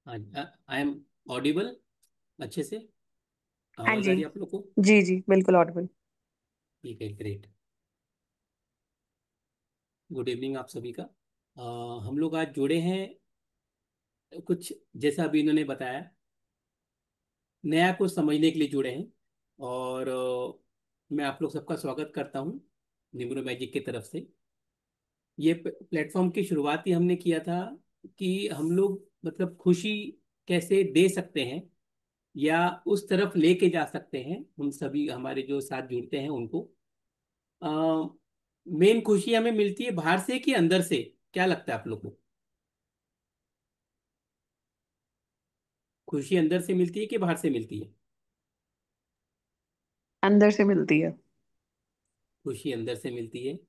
हाँ, I am audible अच्छे से? हाँ आवाज आ जी। रही है आप लोग को? जी जी, बिल्कुल ऑडिबल। ठीक है, ग्रेट। गुड इवनिंग आप सभी का। हम लोग आज जुड़े हैं कुछ, जैसा अभी इन्होंने बताया, नया कुछ समझने के लिए जुड़े हैं। और मैं आप लोग सबका स्वागत करता हूँ निम्रो मैजिक की तरफ से। ये प्लेटफॉर्म की शुरुआत ही हमने किया था कि हम लोग मतलब खुशी कैसे दे सकते हैं या उस तरफ लेके जा सकते हैं हम सभी हमारे जो साथ जुड़ते हैं उनको। मेन खुशी हमें मिलती है बाहर से कि अंदर से? क्या लगता है आप लोग को? खुशी अंदर से मिलती है कि बाहर से मिलती है? अंदर से मिलती है। खुशी अंदर से मिलती है।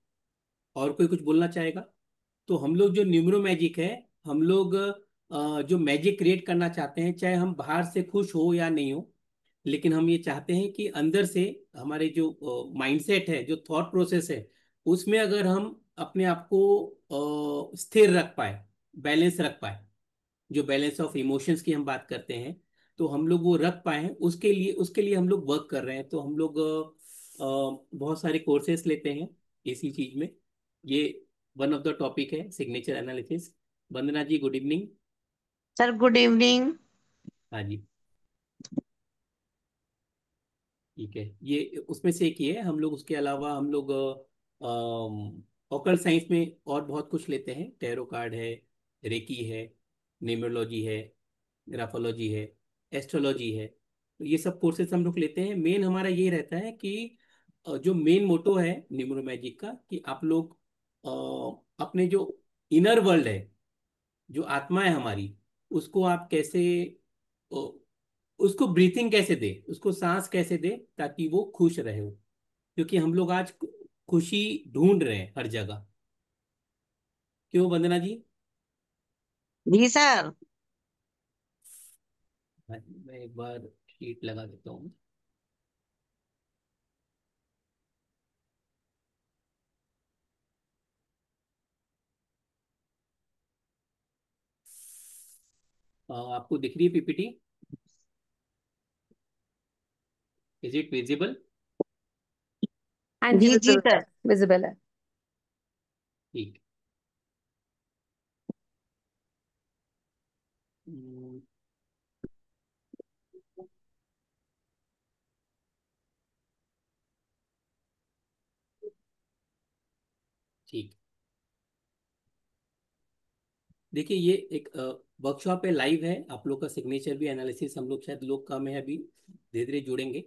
और कोई कुछ बोलना चाहेगा? तो हम लोग जो न्यूमरो मैजिक है, हम लोग जो मैजिक क्रिएट करना चाहते हैं, चाहे हम बाहर से खुश हो या नहीं हो, लेकिन हम ये चाहते हैं कि अंदर से हमारे जो माइंडसेट है, जो थॉट प्रोसेस है, उसमें अगर हम अपने आप को स्थिर रख पाए, बैलेंस रख पाए, जो बैलेंस ऑफ इमोशंस की हम बात करते हैं, तो हम लोग वो रख पाए हैं। उसके लिए हम लोग वर्क कर रहे हैं। तो हम लोग बहुत सारे कोर्सेस लेते हैं इसी चीज में। ये वन ऑफ द टॉपिक है signature analysis. Vandana ji, good evening. Sir good evening. हाँ जी, ठीक है। ये उसमें से एक ही है। हम लोग उसके अलावा हम लोग ऑकल साइंस में और बहुत कुछ लेते हैं। टैरो कार्ड है, रेकी है, न्यूमरोलॉजी है, ग्राफोलॉजी है, एस्ट्रोलॉजी है। तो ये सब कोर्सेज हम लोग लेते हैं। मेन हमारा ये रहता है कि जो मेन मोटो है न्यूमरो मैजिक का, कि आप लोग अपने जो इनर वर्ल्ड है, जो आत्मा है हमारी, उसको आप कैसे अ, उसको ब्रीथिंग कैसे दे, उसको सांस कैसे दे, ताकि वो खुश रहे हो। क्योंकि हम लोग आज खुशी ढूंढ रहे हैं हर जगह। क्यों वंदना जी? जी सर। हाँ, मैं एक बार शीट लगा देता हूँ। आपको दिख रही है पीपीटी? Is it visible? हाँ जी, जी विजिबल सर, विजिबल है। ठीक। हम्म, ठीक। देखिए, ये एक वर्कशॉप है, लाइव है। आप लोग का सिग्नेचर भी एनालिसिस, हम लोग शायद लोग कम है अभी, धीरे धीरे जुड़ेंगे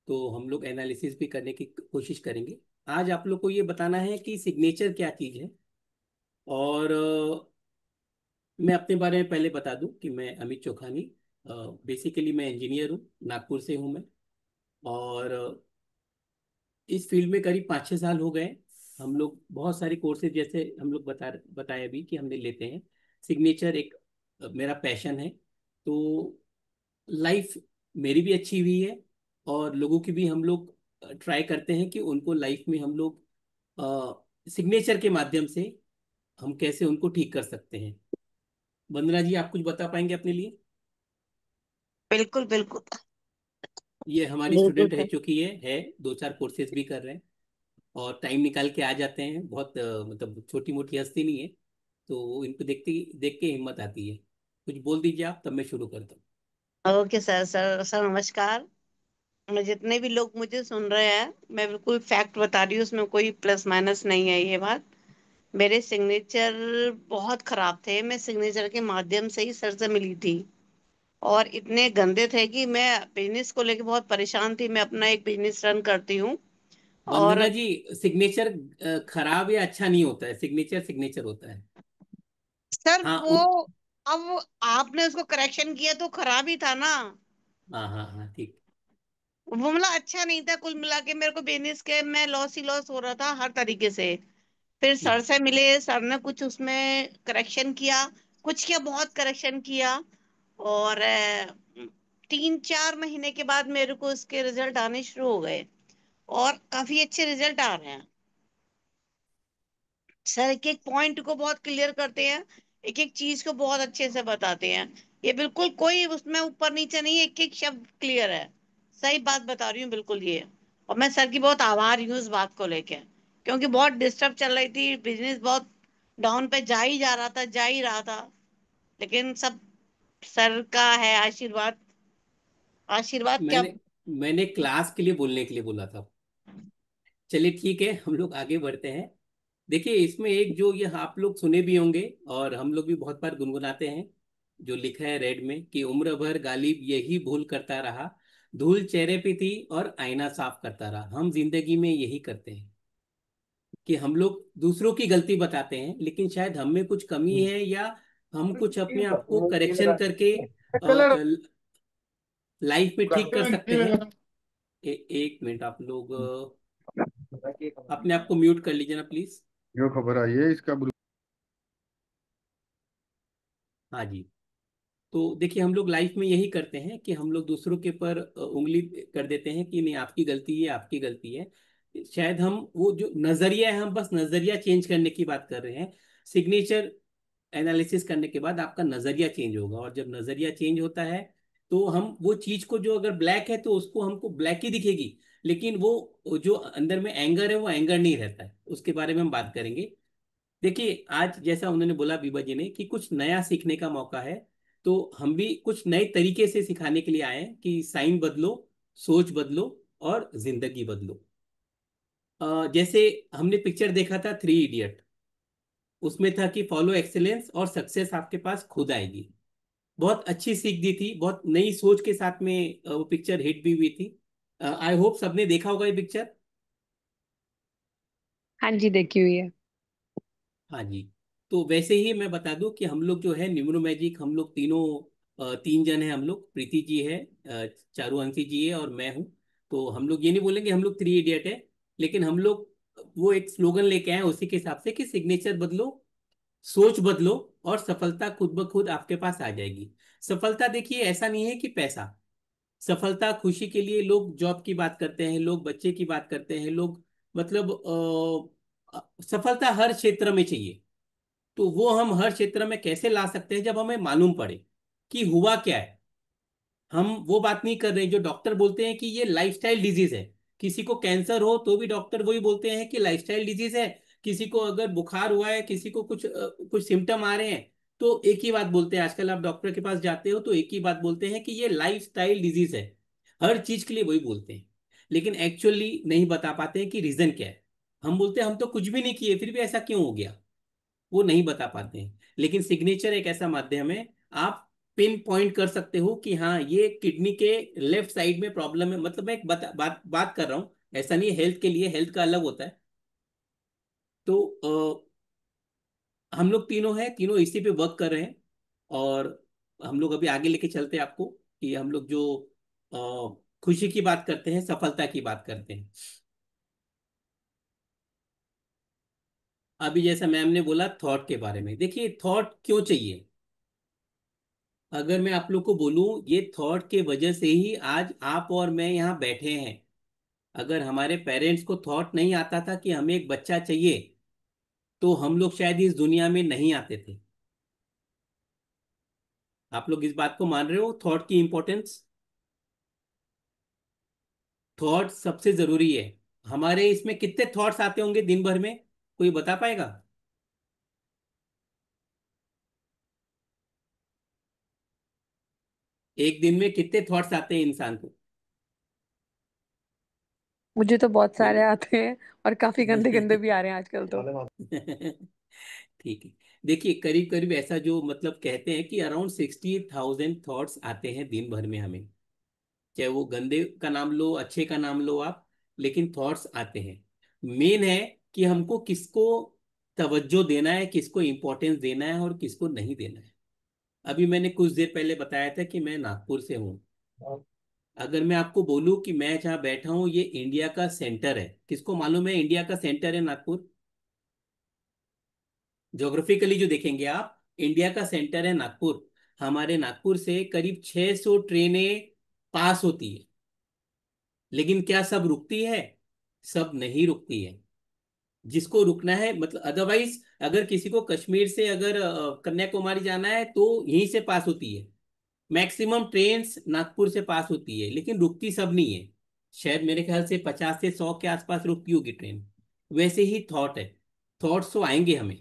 तो हम लोग एनालिसिस भी करने की कोशिश करेंगे। आज आप लोग को ये बताना है कि सिग्नेचर क्या चीज़ है। और मैं अपने बारे में पहले बता दूं कि मैं अमित चोखानी, बेसिकली मैं इंजीनियर हूँ, नागपुर से हूँ मैं। और इस फील्ड में करीब 5-6 साल हो गए। हम लोग बहुत सारे कोर्सेज, जैसे हम लोग बताए अभी कि हमने लेते हैं। सिग्नेचर एक मेरा पैशन है। तो लाइफ मेरी भी अच्छी हुई है, और लोगों की भी हम लोग ट्राई करते हैं कि उनको लाइफ में हम लोग सिग्नेचर के माध्यम से हम कैसे उनको ठीक कर सकते हैं। वंदना जी, आप कुछ बता पाएंगे अपने लिए? बिल्कुल बिल्कुल। ये हमारी बिल्कुल स्टूडेंट है, सर। चूंकि ये है 2-4 कोर्सेज भी कर रहे हैं और टाइम निकाल के आ जाते हैं। बहुत मतलब छोटी मोटी हस्ती नहीं है। तो इनको देखते देख के हिम्मत आती है। कुछ बोल दीजिए आप, तब मैं शुरू करता हूँ। ओके सर, सर सर नमस्कार। मैं जितने भी लोग मुझे सुन रहे हैं, मैं बिल्कुल फैक्ट बता रही हूँ, उसमें कोई प्लस माइनस नहीं है ये बात। मेरे सिग्नेचर बहुत खराब थे। मैं सिग्नेचर के माध्यम से ही सर से मिली थी, और इतने गंदे थे कि मैं बिजनेस को लेकर बहुत परेशान थी। मैं अपना एक बिजनेस रन करती हूँ। और वंदना जी, सिग्नेचर खराब या अच्छा नहीं होता है, सिग्नेचर सिग्नेचर होता है। सर हाँ वो, अब आपने उसको करेक्शन किया तो खराब ही था ना। हाँ हाँ हाँ, ठीक। वो मतलब अच्छा नहीं था। कुल मिला के मेरे को बिजनेस के में लॉस ही लॉस हो रहा था हर तरीके से। फिर सर ठीक। से मिले, सर ने कुछ उसमें करेक्शन किया, कुछ क्या बहुत करेक्शन किया। और 3-4 महीने के बाद मेरे को इसके रिजल्ट आने शुरू हो गए, और काफी अच्छे रिजल्ट आ रहे हैं। सर एक एक पॉइंट को बहुत क्लियर करते हैं। एक एक चीज को बहुत अच्छे से बताते हैं। ये बिल्कुल कोई उसमें ऊपर नीचे नहीं है, एक एक शब्द क्लियर है। सही बात बता रही हूँ बिल्कुल ये। और मैं सर की बहुत आभारी हूँ इस बात को लेके, क्योंकि बहुत डिस्टर्ब चल रही थी, बिजनेस बहुत डाउन पे जा ही जा रहा था, जा ही रहा था। लेकिन सब सर का है आशीर्वाद। आशीर्वाद क्या। मैंने मैंने क्लास के लिए बोलने के लिए बोला था। चलिए ठीक है, हम लोग आगे बढ़ते हैं। देखिए इसमें एक जो ये आप लोग सुने भी होंगे और हम लोग भी बहुत बार गुनगुनाते हैं, जो लिखा है रेड में कि उम्र भर गालिब यही भूल करता रहा, धूल चेहरे पे थी और आईना साफ करता रहा। हम जिंदगी में यही करते हैं कि हम लोग दूसरों की गलती बताते हैं, लेकिन शायद हम में कुछ कमी है, या हम कुछ अपने आप को करेक्शन करके लाइफ में ठीक कर सकते हैं। एक मिनट, आप लोग अपने आप को म्यूट कर लीजिए ना प्लीज। जो खबर आई है इसका हाँ जी। तो देखिए हम लोग लाइफ में यही करते हैं कि हम लोग दूसरों के पर उंगली कर देते हैं कि नहीं आपकी गलती है, आपकी गलती है। शायद हम वो जो नजरिया है, हम बस नजरिया चेंज करने की बात कर रहे हैं। सिग्नेचर एनालिसिस करने के बाद आपका नजरिया चेंज होगा, और जब नजरिया चेंज होता है तो हम वो चीज को, जो अगर ब्लैक है तो उसको हमको ब्लैक ही दिखेगी, लेकिन वो जो अंदर में एंगर है वो एंगर नहीं रहता है। उसके बारे में हम बात करेंगे। देखिए आज जैसा उन्होंने बोला बीबा जी ने कि कुछ नया सीखने का मौका है, तो हम भी कुछ नए तरीके से सिखाने के लिए आए हैं कि साइन बदलो, सोच बदलो और जिंदगी बदलो। जैसे हमने पिक्चर देखा था 3 इडियट, उसमें था कि फॉलो एक्सेलेंस और सक्सेस आपके पास खुद आएगी। बहुत अच्छी सीख दी थी, बहुत नई सोच के साथ में वो पिक्चर हिट भी हुई थी। आई होप सबने देखा होगा ये पिक्चर। हाँ जी, देखी हुई है। हाँ जी। तो वैसे ही मैं बता दूं कि हम लोग जो है न्यूमरो मैजिक, हम लोग तीनों 3 जन हैं। हम लोग प्रीति जी है, चारुवंशी जी है और मैं हूँ। तो हम लोग ये नहीं बोलेंगे हम लोग 3 इडियट है, लेकिन हम लोग वो एक स्लोगन लेके आए हैं उसी के हिसाब से कि सिग्नेचर बदलो, सोच बदलो और सफलता खुद ब खुद आपके पास आ जाएगी। सफलता देखिए ऐसा नहीं है कि पैसा। सफलता खुशी के लिए लोग जॉब की बात करते हैं, लोग बच्चे की बात करते हैं, लोग मतलब सफलता हर क्षेत्र में चाहिए। तो वो हम हर क्षेत्र में कैसे ला सकते हैं, जब हमें मालूम पड़े कि हुआ क्या है। हम वो बात नहीं कर रहे जो डॉक्टर बोलते हैं कि ये लाइफस्टाइल डिजीज है। किसी को कैंसर हो तो भी डॉक्टर वही बोलते हैं कि लाइफस्टाइल डिजीज है। किसी को अगर बुखार हुआ है, किसी को कुछ सिम्टम आ रहे हैं, तो एक ही बात बोलते हैं। आजकल आप डॉक्टर के पास जाते हो तो एक ही बात बोलते हैं कि ये लाइफस्टाइल डिजीज है। हर चीज के लिए वही बोलते हैं, लेकिन एक्चुअली नहीं बता पाते हैं कि रीजन क्या है। हम बोलते हैं हम तो कुछ भी नहीं किए फिर भी ऐसा क्यों हो गया, वो नहीं बता पाते हैं। लेकिन सिग्नेचर एक ऐसा माध्यम है, आप पिन पॉइंट कर सकते हो कि हाँ ये किडनी के लेफ्ट साइड में प्रॉब्लम है। मतलब मैं एक बात कर रहा हूँ, ऐसा नहीं है हेल्थ के लिए, हेल्थ का अलग होता है। तो हम लोग तीनों हैं, तीनों इसी पे वर्क कर रहे हैं। और हम लोग अभी आगे लेके चलते हैं आपको कि हम लोग जो खुशी की बात करते हैं, सफलता की बात करते हैं। अभी जैसा मैम ने बोला थॉट के बारे में, देखिए थॉट क्यों चाहिए। अगर मैं आप लोग को बोलूं, ये थॉट के वजह से ही आज आप और मैं यहाँ बैठे हैं। अगर हमारे पेरेंट्स को थॉट नहीं आता था कि हमें एक बच्चा चाहिए, तो हम लोग शायद इस दुनिया में नहीं आते थे। आप लोग इस बात को मान रहे हो, थॉट की इंपॉर्टेंस। थॉट सबसे जरूरी है। हमारे इसमें कितने थॉट्स आते होंगे दिन भर में, कोई बता पाएगा? एक दिन में कितने थॉट्स आते हैं इंसान को? मुझे तो बहुत बोलिए। सारे आते हैं, और काफी गंदे गंदे भी आ रहे हैं आजकल तो। ठीक है। देखिए करीब करीब ऐसा जो मतलब कहते हैं कि अराउंड 60,000 थॉट्स आते हैं दिन भर में हमें। चाहे वो गंदे का नाम लो, अच्छे का नाम लो आप, लेकिन थॉट्स आते हैं। मेन है कि हमको किसको तवज्जो देना है, किसको इंपॉर्टेंस देना है और किसको नहीं देना है। अभी मैंने कुछ देर पहले बताया था कि मैं नागपुर से हूँ। अगर मैं आपको बोलूं कि मैं जहाँ बैठा हूँ ये इंडिया का सेंटर है, किसको मालूम है इंडिया का सेंटर है नागपुर? ज्योग्राफिकली जो देखेंगे आप, इंडिया का सेंटर है नागपुर। हमारे नागपुर से करीब 600 ट्रेनें पास होती है, लेकिन क्या सब रुकती है? सब नहीं रुकती है। जिसको रुकना है, मतलब अदरवाइज अगर किसी को कश्मीर से अगर कन्याकुमारी जाना है तो यहीं से पास होती है। मैक्सिमम ट्रेन्स नागपुर से पास होती है, लेकिन रुकती सब नहीं है। शायद मेरे ख्याल से 50 से 100 के आसपास रुकती होगी ट्रेन। वैसे ही थॉट है, थॉट्स तो आएंगे हमें।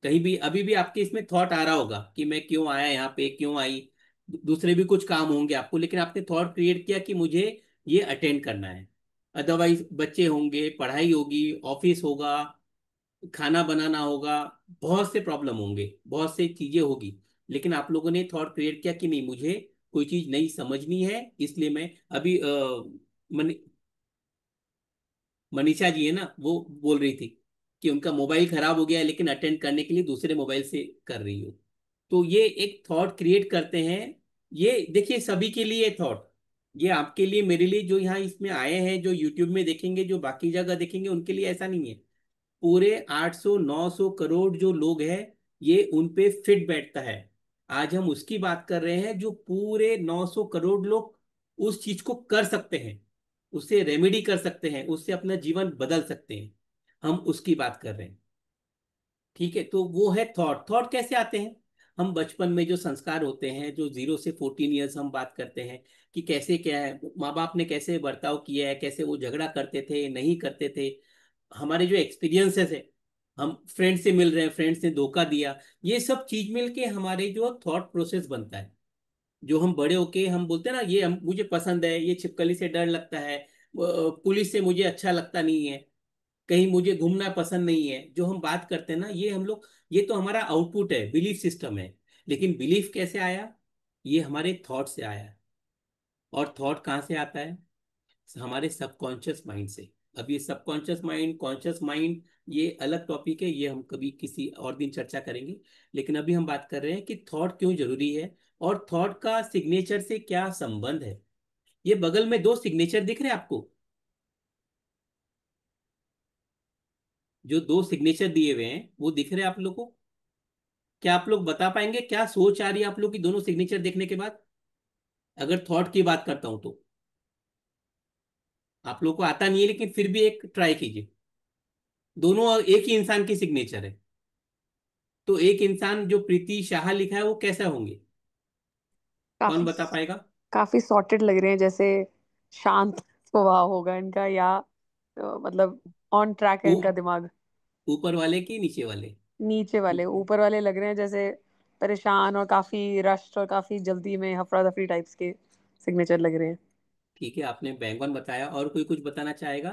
कहीं भी अभी भी आपके इसमें थॉट आ रहा होगा कि मैं क्यों आया यहाँ पे, क्यों आई। दूसरे भी कुछ काम होंगे आपको, लेकिन आपने थॉट क्रिएट किया कि मुझे ये अटेंड करना है। अदरवाइज बच्चे होंगे, पढ़ाई होगी, ऑफिस होगा, खाना बनाना होगा, बहुत से प्रॉब्लम होंगे, बहुत से चीजें होगी। लेकिन आप लोगों ने थॉट क्रिएट किया कि नहीं, मुझे कोई चीज नहीं समझनी है, इसलिए मैं अभी मनीषा जी है ना, वो बोल रही थी कि उनका मोबाइल खराब हो गया है, लेकिन अटेंड करने के लिए दूसरे मोबाइल से कर रही हो। तो ये एक थॉट क्रिएट करते हैं। ये देखिए सभी के लिए थॉट, ये आपके लिए, मेरे लिए, जो यहाँ इसमें आए हैं, जो यूट्यूब में देखेंगे, जो बाकी जगह देखेंगे, उनके लिए ऐसा नहीं है। पूरे 800 900 करोड़ जो लोग हैं, ये उन पे फिट बैठता है। आज हम उसकी बात कर रहे हैं, जो पूरे 900 करोड़ लोग उस चीज को कर सकते हैं, उससे रेमेडी कर सकते हैं, उससे अपना जीवन बदल सकते हैं। हम उसकी बात कर रहे हैं। ठीक है, तो वो है थॉट। थॉट कैसे आते हैं? हम बचपन में जो संस्कार होते हैं, जो 0 से 14 ईयर्स हम बात करते हैं कि कैसे क्या है, माँ बाप ने कैसे बर्ताव किया है, कैसे वो झगड़ा करते थे, नहीं करते थे, हमारे जो एक्सपीरियंसेस है, हम फ्रेंड से मिल रहे हैं, फ्रेंड्स ने धोखा दिया, ये सब चीज मिलके हमारे जो थॉट प्रोसेस बनता है। जो हम बड़े होके हम बोलते हैं ना, ये मुझे पसंद है, ये छिपकली से डर लगता है, पुलिस से मुझे अच्छा लगता नहीं है, कहीं मुझे घूमना पसंद नहीं है, जो हम बात करते हैं ना, ये हम लोग, ये तो हमारा आउटपुट है, बिलीफ सिस्टम है। लेकिन बिलीफ कैसे आया? ये हमारे थॉट से आया। और थॉट कहाँ से आता है? हमारे सबकॉन्शियस माइंड से। अब ये सबकॉन्शियस माइंड, कॉन्शियस माइंड, ये अलग टॉपिक है, ये हम कभी किसी और दिन चर्चा करेंगे। लेकिन अभी हम बात कर रहे हैं कि थॉट क्यों जरूरी है, और थॉट का सिग्नेचर से क्या संबंध है। ये बगल में 2 सिग्नेचर दिख रहे हैं आपको? जो 2 सिग्नेचर दिए हुए हैं वो दिख रहे हैं आप लोग को? क्या आप लोग बता पाएंगे क्या सोच आ रही है आप लोग की दोनों सिग्नेचर देखने के बाद? अगर थॉट की बात करता हूं तो आप लोग को आता नहीं है, लेकिन फिर भी एक ट्राई कीजिए। दोनों एक ही इंसान की सिग्नेचर है। तो एक इंसान जो प्रीति शाह लिखा है वो कैसा होंगे? कौन काफी बता पाएगा? काफी सॉर्टेड लग रहे हैं, जैसे शांत स्वभाव होगा इनका, या मतलब ऑन ट्रैक है वो इनका दिमाग। ऊपर वाले की नीचे वाले? नीचे वाले, ऊपर वाले लग रहे हैं जैसे परेशान और काफी रश्ट और काफी जल्दी में हफरा दफरी टाइप्स के सिग्नेचर लग रहे हैं। ठीक है, आपने बैंगन बताया, और कोई कुछ बताना चाहेगा?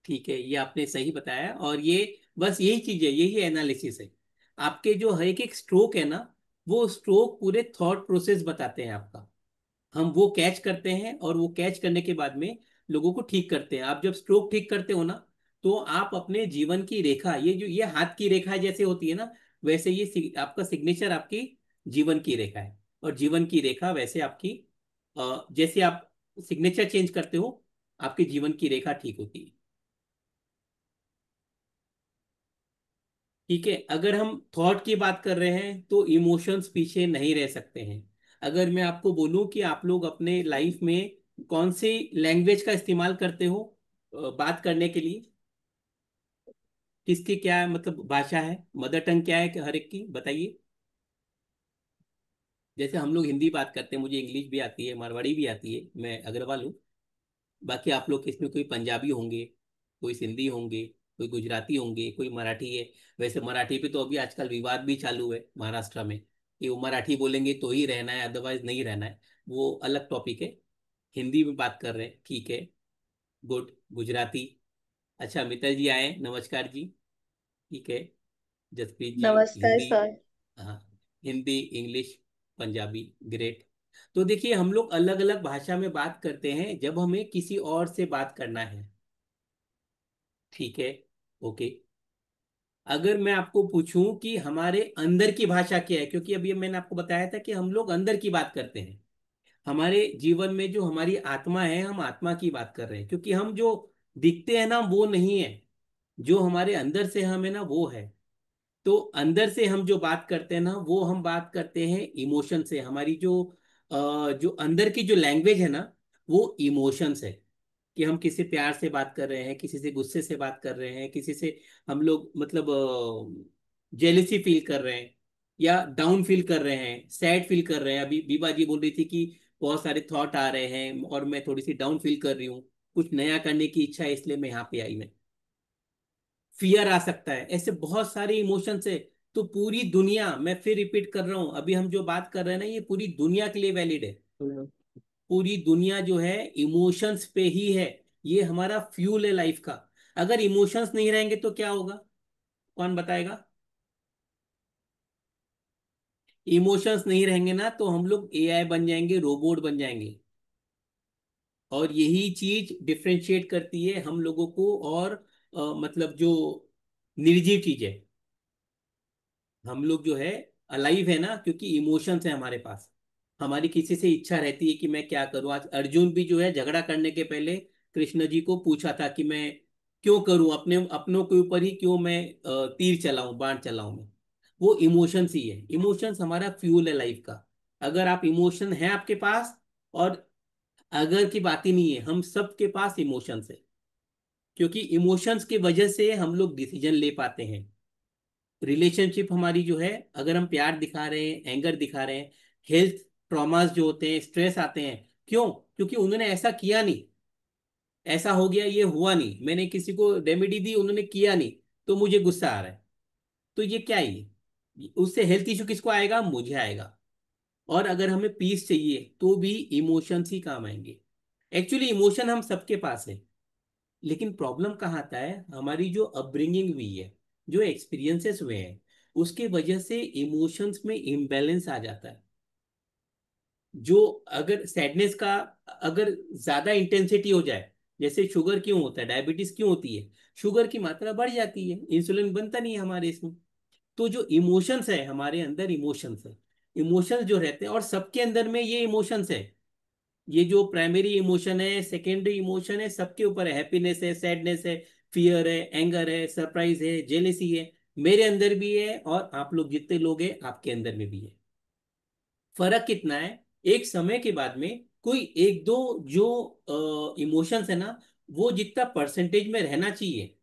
ठीक है, ये आपने सही बताया। और ये बस यही चीज है, यही एनालिसिस है। आपके जो हर एक एक स्ट्रोक है ना, वो स्ट्रोक पूरे थॉट प्रोसेस बताते हैं आपका। हम वो कैच करते हैं, और वो कैच करने के बाद में लोगों को ठीक करते हैं। आप जब स्ट्रोक ठीक करते हो ना, तो आप अपने जीवन की रेखा, ये जो ये हाथ की रेखा जैसे होती है ना, वैसे ये आपका सिग्नेचर आपकी जीवन की रेखा है। और जीवन की रेखा वैसे आपकी, जैसे आप सिग्नेचर चेंज करते हो, आपके जीवन की रेखा ठीक होती है। ठीक है, अगर हम थॉट की बात कर रहे हैं तो इमोशंस पीछे नहीं रह सकते हैं। अगर मैं आपको बोलूं कि आप लोग अपने लाइफ में कौन सी लैंग्वेज का इस्तेमाल करते हो बात करने के लिए, किसकी क्या मतलब भाषा है, मदर टंग क्या है कि हर एक की बताइए। जैसे हम लोग हिंदी बात करते हैं, मुझे इंग्लिश भी आती है, मारवाड़ी भी आती है, मैं अग्रवाल हूँ। बाकी आप लोग इसमें कोई पंजाबी होंगे, कोई सिंधी होंगे, कोई गुजराती होंगे, कोई मराठी है। वैसे मराठी पे तो अभी आजकल विवाद भी चालू है महाराष्ट्र में, कि वो मराठी बोलेंगे तो ही रहना है, अदरवाइज नहीं रहना है। वो अलग टॉपिक है। हिंदी में बात कर रहे हैं, ठीक है, गुड। गुजराती, अच्छा मित्तल जी आए, नमस्कार जी। ठीक है, जसप्रीत जी। नमस्कार हिंदी, सर। हाँ, हिंदी, इंग्लिश, पंजाबी, ग्रेट। तो देखिए हम लोग अलग अलग भाषा में बात करते हैं जब हमें किसी और से बात करना है। ठीक है, ओके। अगर मैं आपको पूछूं कि हमारे अंदर की भाषा क्या है, क्योंकि अभी मैंने आपको बताया था कि हम लोग अंदर की बात करते हैं। हमारे जीवन में जो हमारी आत्मा है, हम आत्मा की बात कर रहे हैं, क्योंकि हम जो दिखते हैं ना वो नहीं है, जो हमारे अंदर से हम है ना वो है। तो अंदर से हम जो बात करते हैं ना, वो हम बात करते हैं इमोशन से। हमारी जो जो अंदर की जो लैंग्वेज है ना, वो इमोशंस है कि हम किसी से प्यार से बात कर रहे हैं, किसी से गुस्से से बात कर रहे हैं, किसी से हम लोग मतलब जेलिसी फील कर रहे हैं, या डाउन फील कर रहे हैं, सैड फील कर रहे हैं। अभी बीबा जी बोल रही थी कि बहुत सारे थॉट आ रहे हैं और मैं थोड़ी सी डाउन फील कर रही हूँ, कुछ नया करने की इच्छा है, इसलिए मैं यहाँ पे आई। मैं फियर आ सकता है, ऐसे बहुत सारे इमोशंस है। तो पूरी दुनिया, मैं फिर रिपीट कर रहा हूँ, अभी हम जो बात कर रहे हैं ना, ये पूरी दुनिया के लिए वैलिड है। पूरी दुनिया जो है इमोशंस पे ही है। ये हमारा फ्यूल है लाइफ का। अगर इमोशंस नहीं रहेंगे तो क्या होगा, कौन बताएगा? इमोशंस नहीं रहेंगे ना तो हम लोग एआई बन जाएंगे, रोबोट बन जाएंगे। और यही चीज डिफरेंशिएट करती है हम लोगों को, और मतलब जो निर्जीव चीज है, हम लोग जो है अलाइव है ना, क्योंकि इमोशंस है हमारे पास। हमारी किसी से इच्छा रहती है कि मैं क्या करूं। आज अर्जुन भी जो है झगड़ा करने के पहले कृष्ण जी को पूछा था कि मैं क्यों करूं, अपने अपनों के ऊपर ही क्यों मैं तीर चलाऊं, बाण चलाऊं मैं। वो इमोशंस ही है। इमोशंस हमारा फ्यूल है लाइफ का। अगर आप इमोशन है आपके पास, और अगर की बात ही नहीं है, हम सबके पास इमोशंस है। क्योंकि इमोशंस की वजह से हम लोग डिसीजन ले पाते हैं। रिलेशनशिप हमारी जो है, अगर हम प्यार दिखा रहे हैं, एंगर दिखा रहे हैं, हेल्थ ट्रॉमास जो होते हैं, स्ट्रेस आते हैं, क्यों? क्योंकि उन्होंने ऐसा किया नहीं, ऐसा हो गया, ये हुआ नहीं, मैंने किसी को रेमेडी दी, उन्होंने किया नहीं, तो मुझे गुस्सा आ रहा है। तो ये क्या है ये? उससे हेल्थ इशू किसको आएगा? मुझे आएगा। और अगर हमें पीस चाहिए तो भी इमोशंस ही काम आएंगे। एक्चुअली इमोशन हम सबके पास है, लेकिन प्रॉब्लम कहाँ आता है? हमारी जो अपब्रिंगिंग हुई है, जो एक्सपीरियंसेस हुए हैं, उसके वजह से इमोशंस में इम्बैलेंस आ जाता है। जो अगर सैडनेस का अगर ज्यादा इंटेंसिटी हो जाए, जैसे शुगर क्यों होता है, डायबिटीज क्यों होती है? शुगर की मात्रा बढ़ जाती है, इंसुलिन बनता नहीं है हमारे इसमें। तो जो इमोशंस है हमारे अंदर, इमोशंस है, इमोशंस जो रहते हैं, और सबके अंदर में ये इमोशंस है। ये जो प्राइमरी इमोशन है, सेकेंडरी इमोशन है, सबके ऊपर है। हैप्पीनेस है, सैडनेस है, फियर है, एंगर है, सरप्राइज है, जेलेसी है। मेरे अंदर भी है, और आप लोग जितने लोग हैं आपके अंदर में भी है। फर्क कितना है? एक समय के बाद में कोई एक दो जो इमोशंस है ना, वो जितना परसेंटेज में रहना चाहिए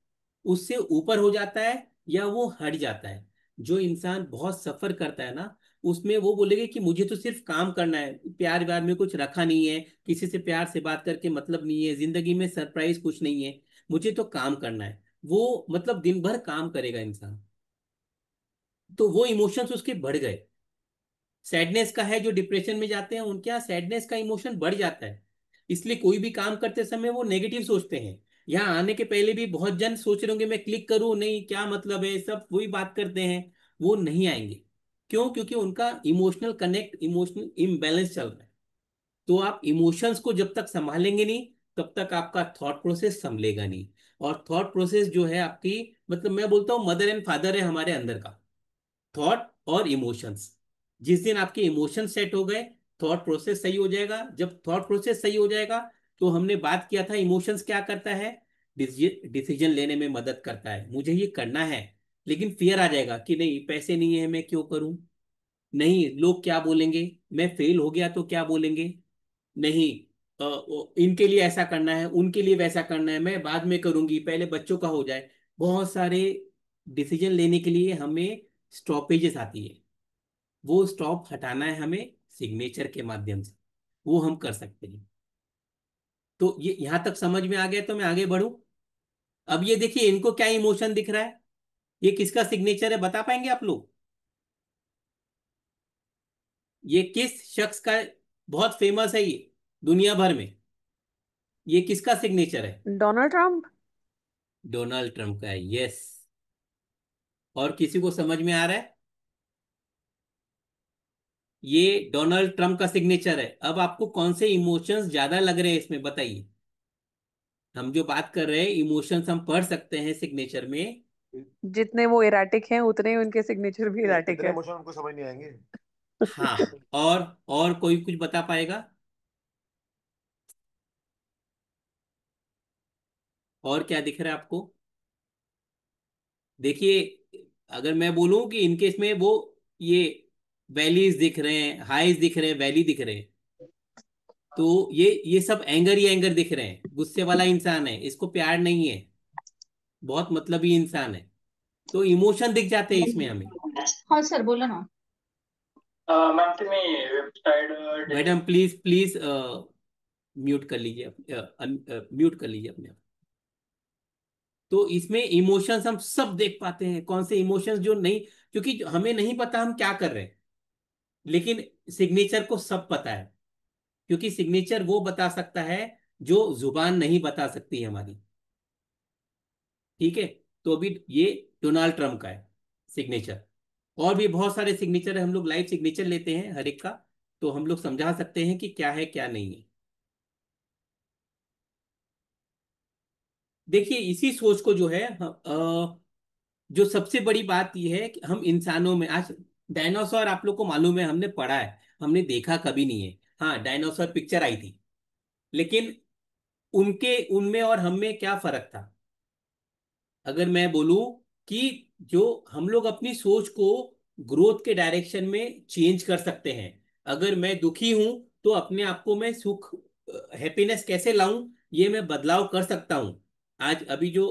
उससे ऊपर हो जाता है, या वो हट जाता है। जो इंसान बहुत सफर करता है ना, उसमें वो बोलेगा कि मुझे तो सिर्फ काम करना है, प्यार व्यार में कुछ रखा नहीं है, किसी से प्यार से बात करके मतलब नहीं है, जिंदगी में सरप्राइज कुछ नहीं है, मुझे तो काम करना है। वो मतलब दिन भर काम करेगा इंसान। तो वो इमोशंस उसके बढ़ गए। सैडनेस का है, जो डिप्रेशन में जाते हैं उनके यहाँ सैडनेस का इमोशन बढ़ जाता है। इसलिए कोई भी काम करते समय वो नेगेटिव सोचते हैं। यहाँ आने के पहले भी बहुत जन सोच रहे होंगे मैं क्लिक करूँ नहीं, क्या मतलब है, सब वही बात करते हैं। वो नहीं आएंगे। क्यों? क्योंकि उनका इमोशनल कनेक्ट, इमोशनल इम्बैलेंस चल रहा है। तो आप इमोशंस को जब तक संभालेंगे नहीं, तब तक आपका थॉट प्रोसेस संभलेगा नहीं। और थॉट प्रोसेस जो है आपकी, मतलब मैं बोलता हूँ मदर एंड फादर है हमारे अंदर का, थॉट और इमोशंस। जिस दिन आपके इमोशन सेट हो गए, थॉट प्रोसेस सही हो जाएगा। जब थॉट प्रोसेस सही हो जाएगा, तो हमने बात किया था इमोशंस क्या करता है, डिसीजन लेने में मदद करता है। मुझे ये करना है, लेकिन फियर आ जाएगा कि नहीं, पैसे नहीं है, मैं क्यों करूं? नहीं, लोग क्या बोलेंगे? मैं फेल हो गया तो क्या बोलेंगे? नहीं, इनके लिए ऐसा करना है, उनके लिए वैसा करना है, मैं बाद में करूंगी, पहले बच्चों का हो जाए। बहुत सारे डिसीजन लेने के लिए हमें स्टॉपेजेस आती है। वो स्टॉप हटाना है हमें सिग्नेचर के माध्यम से। वो हम कर सकते हैं। तो ये यहां तक समझ में आ गया, तो मैं आगे बढ़ूं। अब ये देखिए, इनको क्या इमोशन दिख रहा है? ये किसका सिग्नेचर है, बता पाएंगे आप लोग? ये किस शख्स का? बहुत फेमस है ये दुनिया भर में। ये किसका सिग्नेचर है? Donald Trump. डोनाल्ड ट्रंप का है, यस। और किसी को समझ में आ रहा है? ये डोनाल्ड ट्रंप का सिग्नेचर है। अब आपको कौन से इमोशंस ज्यादा लग रहे हैं इसमें, बताइए। हम जो बात कर रहे हैं इमोशंस, हम पढ़ सकते हैं सिग्नेचर में। जितने वो इराटिक हैं उतने ही उनके सिग्नेचर भी इराटिक इतने है। इमोशन हमको समझ नहीं आएंगे। हाँ। और कोई कुछ बता पाएगा? और क्या दिख रहा है आपको? देखिए, अगर मैं बोलूं कि इनके इसमें वो, ये वैलीज दिख रहे हैं, हाईज दिख रहे हैं, वैली दिख रहे हैं। तो ये सब एंगर ही एंगर दिख रहे हैं, गुस्से वाला इंसान है, इसको प्यार नहीं है, बहुत मतलबी इंसान है। तो इमोशन दिख जाते हैं इसमें हमें। हाँ सर बोला ना. मॅम तुम्ही website madam please please mute कर लीजिए, म्यूट कर लीजिए अपने आप। तो इसमें इमोशंस हम सब देख पाते हैं, कौन से इमोशंस जो नहीं, क्योंकि हमें नहीं पता हम क्या कर रहे हैं, लेकिन सिग्नेचर को सब पता है, क्योंकि सिग्नेचर वो बता सकता है जो जुबान नहीं बता सकती हमारी। ठीक है। तो अभी ये डोनाल्ड ट्रम्प का है सिग्नेचर। और भी बहुत सारे सिग्नेचर है, हम लोग लाइव सिग्नेचर लेते हैं हर एक का, तो हम लोग समझा सकते हैं कि क्या है क्या नहीं है। देखिए इसी सोच को जो है जो सबसे बड़ी बात यह है कि हम इंसानों में आज, डायनासोर आप लोग को मालूम है, हमने पढ़ा है, हमने देखा कभी नहीं है। हाँ डायनासोर पिक्चर आई थी, लेकिन उनके उनमें और हम में क्या फर्क था? अगर मैं बोलूं कि जो हम लोग अपनी सोच को ग्रोथ के डायरेक्शन में चेंज कर सकते हैं। अगर मैं दुखी हूं तो अपने आप को मैं सुख, हैप्पीनेस कैसे लाऊं, ये मैं बदलाव कर सकता हूं। आज अभी जो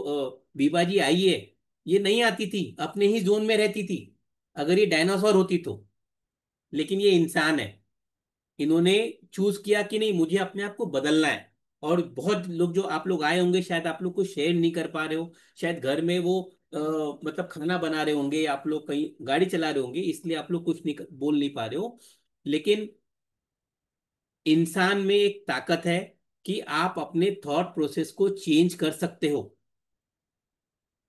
बीबा जी आई है, ये नहीं आती थी, अपने ही जोन में रहती थी, अगर ये डायनासोर होती तो। लेकिन ये इंसान है, इन्होंने चूज किया कि नहीं मुझे अपने आप को बदलना है। और बहुत लोग जो आप लोग आए होंगे, शायद आप लोग को शेयर नहीं कर पा रहे हो, शायद घर में वो मतलब खाना बना रहे होंगे, आप लोग कहीं गाड़ी चला रहे होंगे, इसलिए आप लोग कुछ नहीं बोल नहीं पा रहे हो। लेकिन इंसान में एक ताकत है कि आप अपने थॉट प्रोसेस को चेंज कर सकते हो,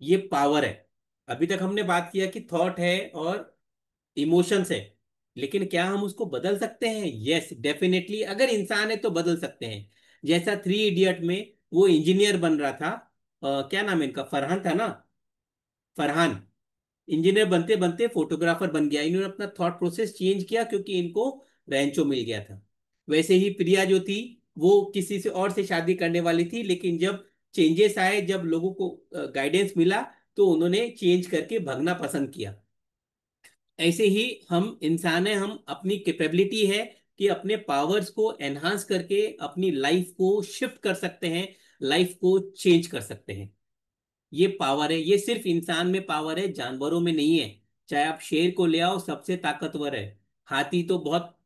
ये पावर है। अभी तक हमने बात किया कि थॉट है और इमोशंस है, लेकिन क्या हम उसको बदल सकते हैं? यस डेफिनेटली, अगर इंसान है तो बदल सकते हैं। जैसा 3 इडियट में वो इंजीनियर बन रहा था, क्या नाम है इनका, फरहान था ना, फरहान। इंजीनियर बनते बनते फोटोग्राफर बन गया, इन्होंने अपना थॉट प्रोसेस चेंज किया क्योंकि इनको रैंचो मिल गया था। वैसे ही प्रिया जो थी, वो किसी से और से शादी करने वाली थी, लेकिन जब चेंजेस आए, जब लोगों को गाइडेंस मिला, तो उन्होंने चेंज करके भगना पसंद किया। ऐसे ही हम इंसान हैं, हम अपनी कैपेबिलिटी है कि अपने पावर्स को एनहांस करके अपनी लाइफ को शिफ्ट कर सकते हैं, लाइफ को चेंज कर सकते हैं। ये पावर है, ये सिर्फ इंसान में पावर है, जानवरों में नहीं है। चाहे आप शेर को ले आओ, सबसे ताकतवर है। हाथी तो बहुत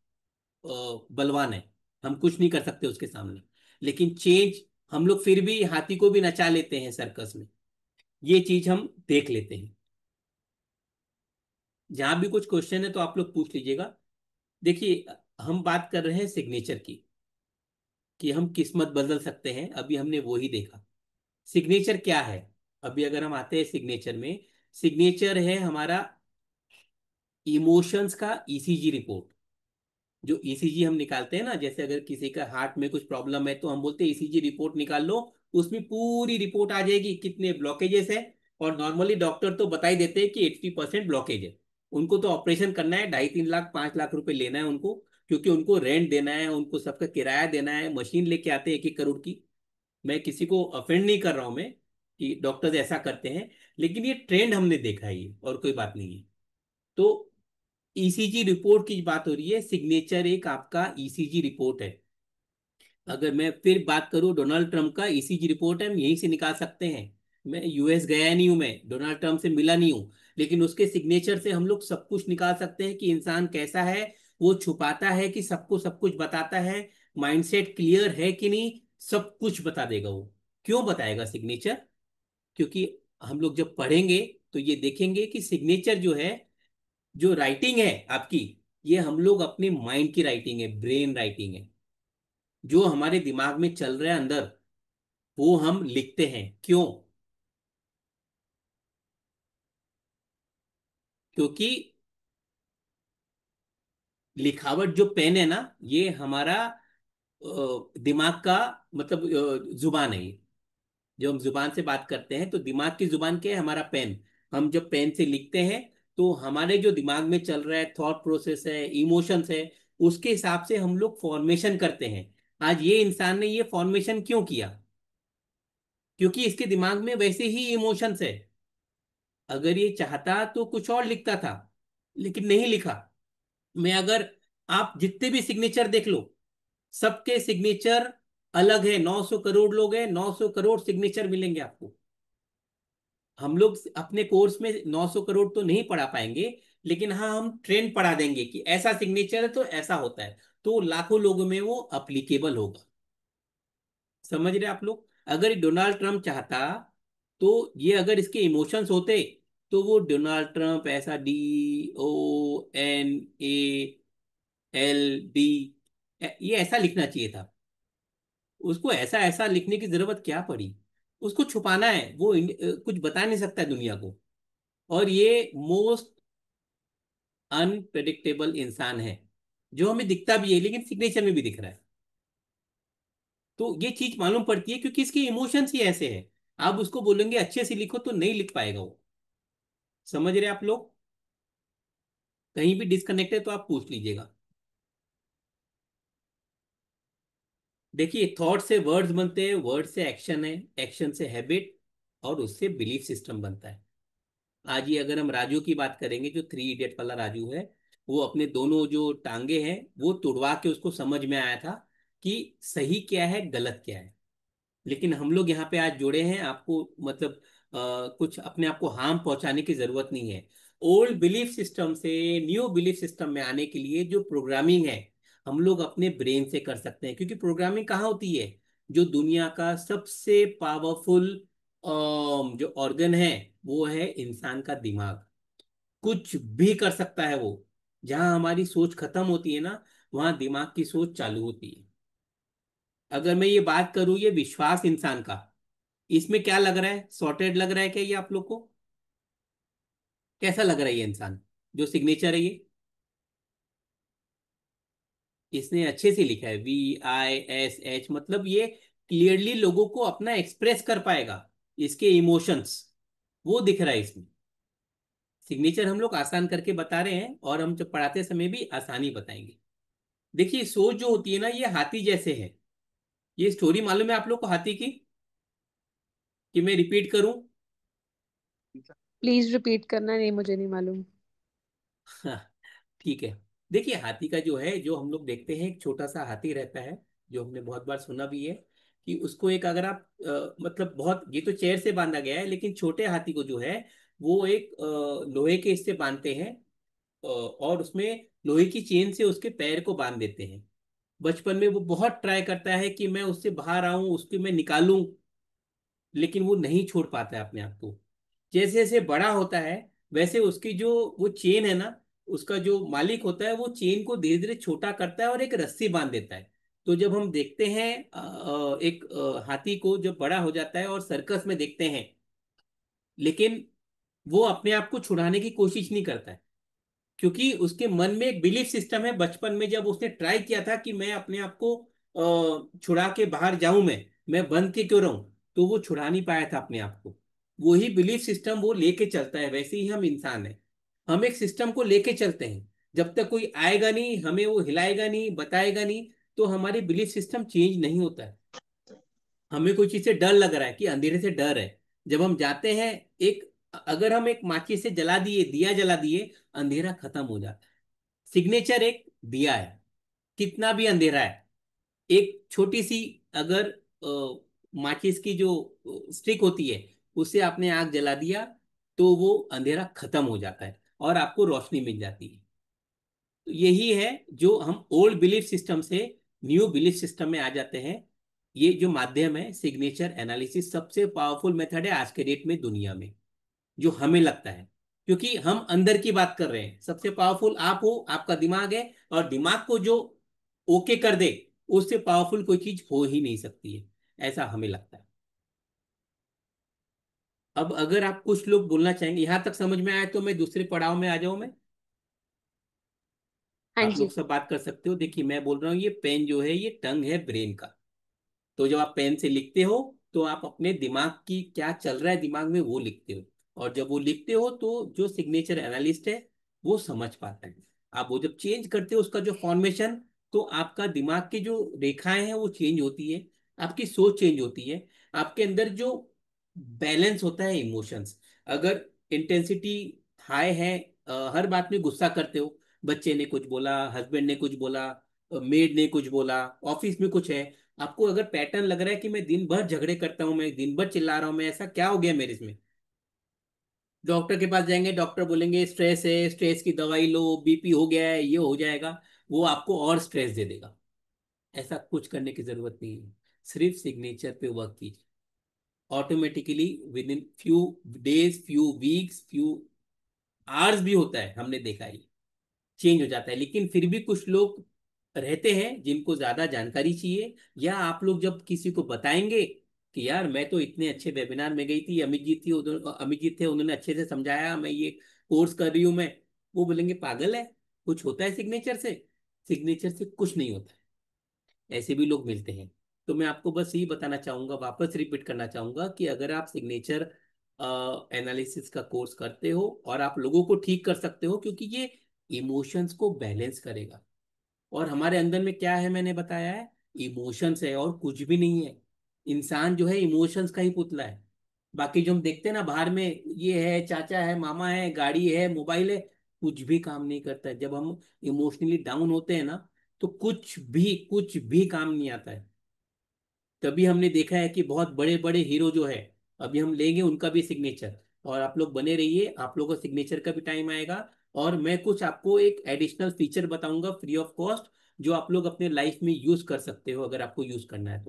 बलवान है, हम कुछ नहीं कर सकते उसके सामने। लेकिन चेंज, हम लोग फिर भी हाथी को भी नचा लेते हैं सर्कस में, ये चीज हम देख लेते हैं। जहां भी कुछ क्वेश्चन है तो आप लोग पूछ लीजिएगा। देखिए हम बात कर रहे हैं सिग्नेचर की, कि हम किस्मत बदल सकते हैं, अभी हमने वो ही देखा। सिग्नेचर क्या है? अभी अगर हम आते हैं सिग्नेचर में, सिग्नेचर है हमारा इमोशंस का ईसीजी रिपोर्ट। जो ईसीजी हम निकालते हैं ना, जैसे अगर किसी का हार्ट में कुछ प्रॉब्लम है तो हम बोलते हैं ईसीजी रिपोर्ट निकाल लो, उसमें पूरी रिपोर्ट आ जाएगी कितने ब्लॉकेजेस है। और नॉर्मली डॉक्टर तो बता ही देते हैं कि 80% ब्लॉकेज है। उनको तो ऑपरेशन करना है, 2.5-3 लाख 5 लाख रुपए लेना है उनको, क्योंकि उनको रेंट देना है, उनको सबका किराया देना है, मशीन लेके आते हैं 1-1 करोड़ की। मैं किसी को अफेंड नहीं कर रहा हूं मैं, कि डॉक्टर्स ऐसा करते हैं, लेकिन ये ट्रेंड हमने देखा है, ये और कोई बात नहीं है। तो ईसीजी रिपोर्ट की बात हो रही है, सिग्नेचर एक आपका ईसीजी रिपोर्ट है। अगर मैं फिर बात करूं, डोनाल्ड ट्रंप का ईसीजी रिपोर्ट है, हम यहीं से निकाल सकते हैं। मैं यूएस गया नहीं हूं, मैं डोनाल्ड ट्रंप से मिला नहीं हूं, लेकिन उसके सिग्नेचर से हम लोग सब कुछ निकाल सकते हैं कि इंसान कैसा है, वो छुपाता है कि सबको सब कुछ बताता है, माइंडसेट क्लियर है कि नहीं, सब कुछ बता देगा वो। क्यों बताएगा सिग्नेचर? क्योंकि हम लोग जब पढ़ेंगे तो ये देखेंगे कि सिग्नेचर जो है, जो राइटिंग है आपकी, ये हम लोग अपने माइंड की राइटिंग है, ब्रेन राइटिंग है। जो हमारे दिमाग में चल रहा है अंदर, वो हम लिखते हैं। क्यों? क्योंकि लिखावट, जो पेन है ना, ये हमारा दिमाग का मतलब जुबान है ये। जब हम जुबान से बात करते हैं तो दिमाग की जुबान क्या है? हमारा पेन। हम जब पेन से लिखते हैं तो हमारे जो दिमाग में चल रहा है, थॉट प्रोसेस है, इमोशंस है, उसके हिसाब से हम लोग फॉर्मेशन करते हैं। आज ये इंसान ने ये फॉर्मेशन क्यों किया? क्योंकि इसके दिमाग में वैसे ही इमोशंस है। अगर ये चाहता तो कुछ और लिखता था, लेकिन नहीं लिखा। मैं अगर, आप जितने भी सिग्नेचर देख लो, सबके सिग्नेचर अलग है। 900 करोड़ लोग हैं, 900 करोड़ सिग्नेचर मिलेंगे आपको। हम लोग अपने कोर्स में 900 करोड़ तो नहीं पढ़ा पाएंगे, लेकिन हाँ हम ट्रेंड पढ़ा देंगे कि ऐसा सिग्नेचर है तो ऐसा होता है, तो लाखों लोगों में वो अप्लीकेबल होगा। समझ रहे आप लोग? अगर डोनाल्ड ट्रंप चाहता, तो ये अगर इसके इमोशंस होते, तो वो डोनाल्ड ट्रंप ऐसा DONALD ये ऐसा लिखना चाहिए था। उसको ऐसा ऐसा लिखने की जरूरत क्या पड़ी? उसको छुपाना है, वो कुछ बता नहीं सकता है दुनिया को। और ये मोस्ट अनप्रेडिक्टेबल इंसान है, जो हमें दिखता भी है लेकिन सिग्नेचर में भी दिख रहा है। तो ये चीज मालूम पड़ती है क्योंकि इसके इमोशंस ही ऐसे हैं। आप उसको बोलेंगे अच्छे से लिखो तो नहीं लिख पाएगा वो। समझ रहे आप लोग? कहीं भी डिस्कनेक्ट है तो आप पूछ लीजिएगा। देखिए, थॉट से वर्ड्स बनते हैं, वर्ड से एक्शन है, एक्शन से हैबिट, और उससे बिलीफ सिस्टम बनता है। आज ये अगर हम राजू की बात करेंगे, जो 3 इडियट वाला राजू है, वो अपने दोनों जो टांगे हैं वो तुड़वा के उसको समझ में आया था कि सही क्या है गलत क्या है। लेकिन हम लोग यहाँ पे आज जुड़े हैं आपको, मतलब कुछ अपने आप को हार्म पहुंचाने की जरूरत नहीं है। ओल्ड बिलीफ सिस्टम से न्यू बिलीफ सिस्टम में आने के लिए जो प्रोग्रामिंग है, हम लोग अपने ब्रेन से कर सकते हैं। क्योंकि प्रोग्रामिंग कहाँ होती है? जो दुनिया का सबसे पावरफुल जो ऑर्गन है, वो है इंसान का दिमाग। कुछ भी कर सकता है वो। जहां हमारी सोच खत्म होती है ना, वहां दिमाग की सोच चालू होती है। अगर मैं ये बात करूं, ये विश्वास इंसान का, इसमें क्या लग रहा है? सॉर्टेड लग रहा है क्या ये आप लोग को? कैसा लग रहा है ये इंसान, जो सिग्नेचर है ये? इसने अच्छे से लिखा है VISH, मतलब ये क्लियरली लोगों को अपना एक्सप्रेस कर पाएगा। इसके इमोशंस वो दिख रहा है इसमें। सिग्नेचर हम लोग आसान करके बता रहे हैं, और हम जब पढ़ाते समय भी आसानी बताएंगे। देखिए, सोच जो होती है ना, ये हाथी जैसे है। ये स्टोरी मालूम है आप लोग को हाथी की, कि मैं रिपीट करूं? प्लीज रिपीट करना, नहीं मुझे नहीं मालूम। ठीक है। देखिए, हाथी का जो है, जो हम लोग देखते हैं, एक छोटा सा हाथी रहता है, जो हमने बहुत बार सुना भी है कि उसको एक, अगर आप मतलब बहुत, ये तो चेयर से बांधा गया है, लेकिन छोटे हाथी को जो है वो एक लोहे के इससे बांधते हैं, और उसमें लोहे की चेन से उसके पैर को बांध देते हैं। बचपन में वो बहुत ट्राई करता है कि मैं उससे बाहर आऊं, उसको मैं निकालूं, लेकिन वो नहीं छोड़ पाता है अपने आप को। जैसे जैसे बड़ा होता है, वैसे उसकी जो वो चेन है ना, उसका जो मालिक होता है वो चेन को धीरे धीरे छोटा करता है और एक रस्सी बांध देता है। तो जब हम देखते हैं एक हाथी को जब बड़ा हो जाता है और सर्कस में देखते हैं, लेकिन वो अपने आप को छुड़ाने की कोशिश नहीं करता है, क्योंकि उसके मन में एक बिलीफ सिस्टम है। बचपन में जब उसने ट्राई किया था कि मैं अपने आप को छुड़ा के बाहर जाऊं, मैं बंद के क्यों रहूं, तो वो छुड़ा नहीं पाया था अपने आप को। वही बिलीफ सिस्टम वो लेके चलता है। वैसे ही हम इंसान है, हम एक सिस्टम को लेके चलते हैं। जब तक कोई आएगा नहीं, हमें वो हिलाएगा नहीं, बताएगा नहीं, तो हमारी बिलीफ सिस्टम चेंज नहीं होता है। हमें कोई चीज से डर लग रहा है, कि अंधेरे से डर है, जब हम जाते हैं, एक, अगर हम एक माचिस से जला दिए, दिया जला दिए, अंधेरा खत्म हो जाता है। सिग्नेचर एक दिया है, कितना भी अंधेरा है, एक छोटी सी, अगर माचिस की जो स्टिक होती है, उससे आपने आग जला दिया, तो वो अंधेरा खत्म हो जाता है और आपको रोशनी मिल जाती है। तो यही है, जो हम ओल्ड बिलीफ सिस्टम से न्यू बिलीफ सिस्टम में आ जाते हैं। ये जो माध्यम है सिग्नेचर एनालिसिस, सबसे पावरफुल मेथड है आज के डेट में दुनिया में, जो हमें लगता है। क्योंकि हम अंदर की बात कर रहे हैं, सबसे पावरफुल आप हो, आपका दिमाग है, और दिमाग को जो ओके कर दे, उससे पावरफुल कोई चीज हो ही नहीं सकती है, ऐसा हमें लगता है। अब अगर आप कुछ लोग बोलना चाहेंगे, यहां तक समझ में आया, तो मैं दूसरे पड़ाव में आ जाऊं मैं। हाँ आप लोग जी। सब बात कर सकते हो। देखिए, मैं बोल रहा हूँ, ये पेन जो है, ये टंग है ब्रेन का। तो जब आप पेन से लिखते हो, तो आप अपने दिमाग की क्या चल रहा है दिमाग में वो लिखते हो। और जब वो लिखते हो, तो जो सिग्नेचर एनालिस्ट है वो समझ पाता है। आप वो जब चेंज करते हो उसका जो फॉर्मेशन, तो आपका दिमाग की जो रेखाएं हैं वो चेंज होती है, आपकी सोच चेंज होती है, आपके अंदर जो बैलेंस होता है इमोशंस। अगर इंटेंसिटी हाई है, हर बात में गुस्सा करते हो, बच्चे ने कुछ बोला, हस्बैंड ने कुछ बोला, मेड ने कुछ बोला, ऑफिस में कुछ है, आपको अगर पैटर्न लग रहा है कि मैं दिन भर झगड़े करता हूँ, मैं दिन भर चिल्ला रहा हूँ, मैं ऐसा क्या हो गया मेरे इसमें, डॉक्टर के पास जाएंगे, डॉक्टर बोलेंगे स्ट्रेस है, स्ट्रेस की दवाई लो, बीपी हो गया है, ये हो जाएगा, वो आपको और स्ट्रेस दे देगा। ऐसा कुछ करने की जरूरत नहीं है। सिर्फ सिग्नेचर पे वर्क कीजिए, automatically with in few days, few weeks, few hours भी होता है, हमने देखा है, चेंज हो जाता है। लेकिन फिर भी कुछ लोग रहते हैं जिनको ज्यादा जानकारी चाहिए, या आप लोग जब किसी को बताएंगे कि यार मैं तो इतने अच्छे वेबिनार में गई थी, अमित जी थे, उन्होंने अच्छे से समझाया, मैं ये कोर्स कर रही हूँ मैं, वो बोलेंगे पागल है, कुछ होता है सिग्नेचर से? सिग्नेचर से कुछ नहीं होता है, ऐसे भी लोग मिलते हैं। तो मैं आपको बस यही बताना चाहूंगा, वापस रिपीट करना चाहूंगा कि अगर आप सिग्नेचर एनालिसिस का कोर्स करते हो और आप लोगों को ठीक कर सकते हो, क्योंकि ये इमोशंस को बैलेंस करेगा। और हमारे अंदर में क्या है, मैंने बताया है, इमोशंस है और कुछ भी नहीं है। इंसान जो है इमोशंस का ही पुतला है। बाकी जो हम देखते हैं ना बाहर में, ये है, चाचा है, मामा है, गाड़ी है, मोबाइल है, कुछ भी काम नहीं करता है। जब हम इमोशनली डाउन होते हैं ना, तो कुछ भी काम नहीं आता है। तभी हमने देखा है कि बहुत बड़े बड़े हीरो जो है, अभी हम लेंगे उनका भी सिग्नेचर, और आप लोग बने रहिए, आप लोगों का सिग्नेचर का भी टाइम आएगा। और मैं कुछ आपको एक एडिशनल फीचर बताऊंगा फ्री ऑफ कॉस्ट, जो आप लोग अपने लाइफ में यूज कर सकते हो, अगर आपको यूज करना है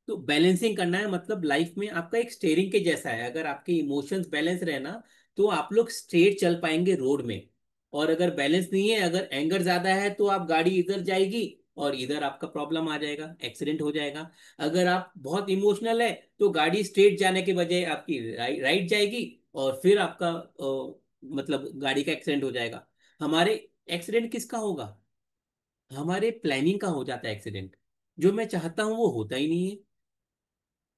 तो बैलेंसिंग करना है, मतलब लाइफ में आपका एक स्टेयरिंग के जैसा है। अगर आपके इमोशंस बैलेंस रहे ना, तो आप लोग स्ट्रेट चल पाएंगे रोड में। और अगर बैलेंस नहीं है, अगर एंगर ज्यादा है, तो आप गाड़ी इधर जाएगी और इधर आपका प्रॉब्लम आ जाएगा, एक्सीडेंट हो जाएगा। अगर आप बहुत इमोशनल है, तो गाड़ी स्ट्रेट जाने के बजाय आपकी राइट जाएगी, और फिर आपका मतलब गाड़ी का एक्सीडेंट हो जाएगा। हमारे एक्सीडेंट किसका होगा? हमारे प्लानिंग का हो जाता है एक्सीडेंट। जो मैं चाहता हूँ वो होता ही नहीं है।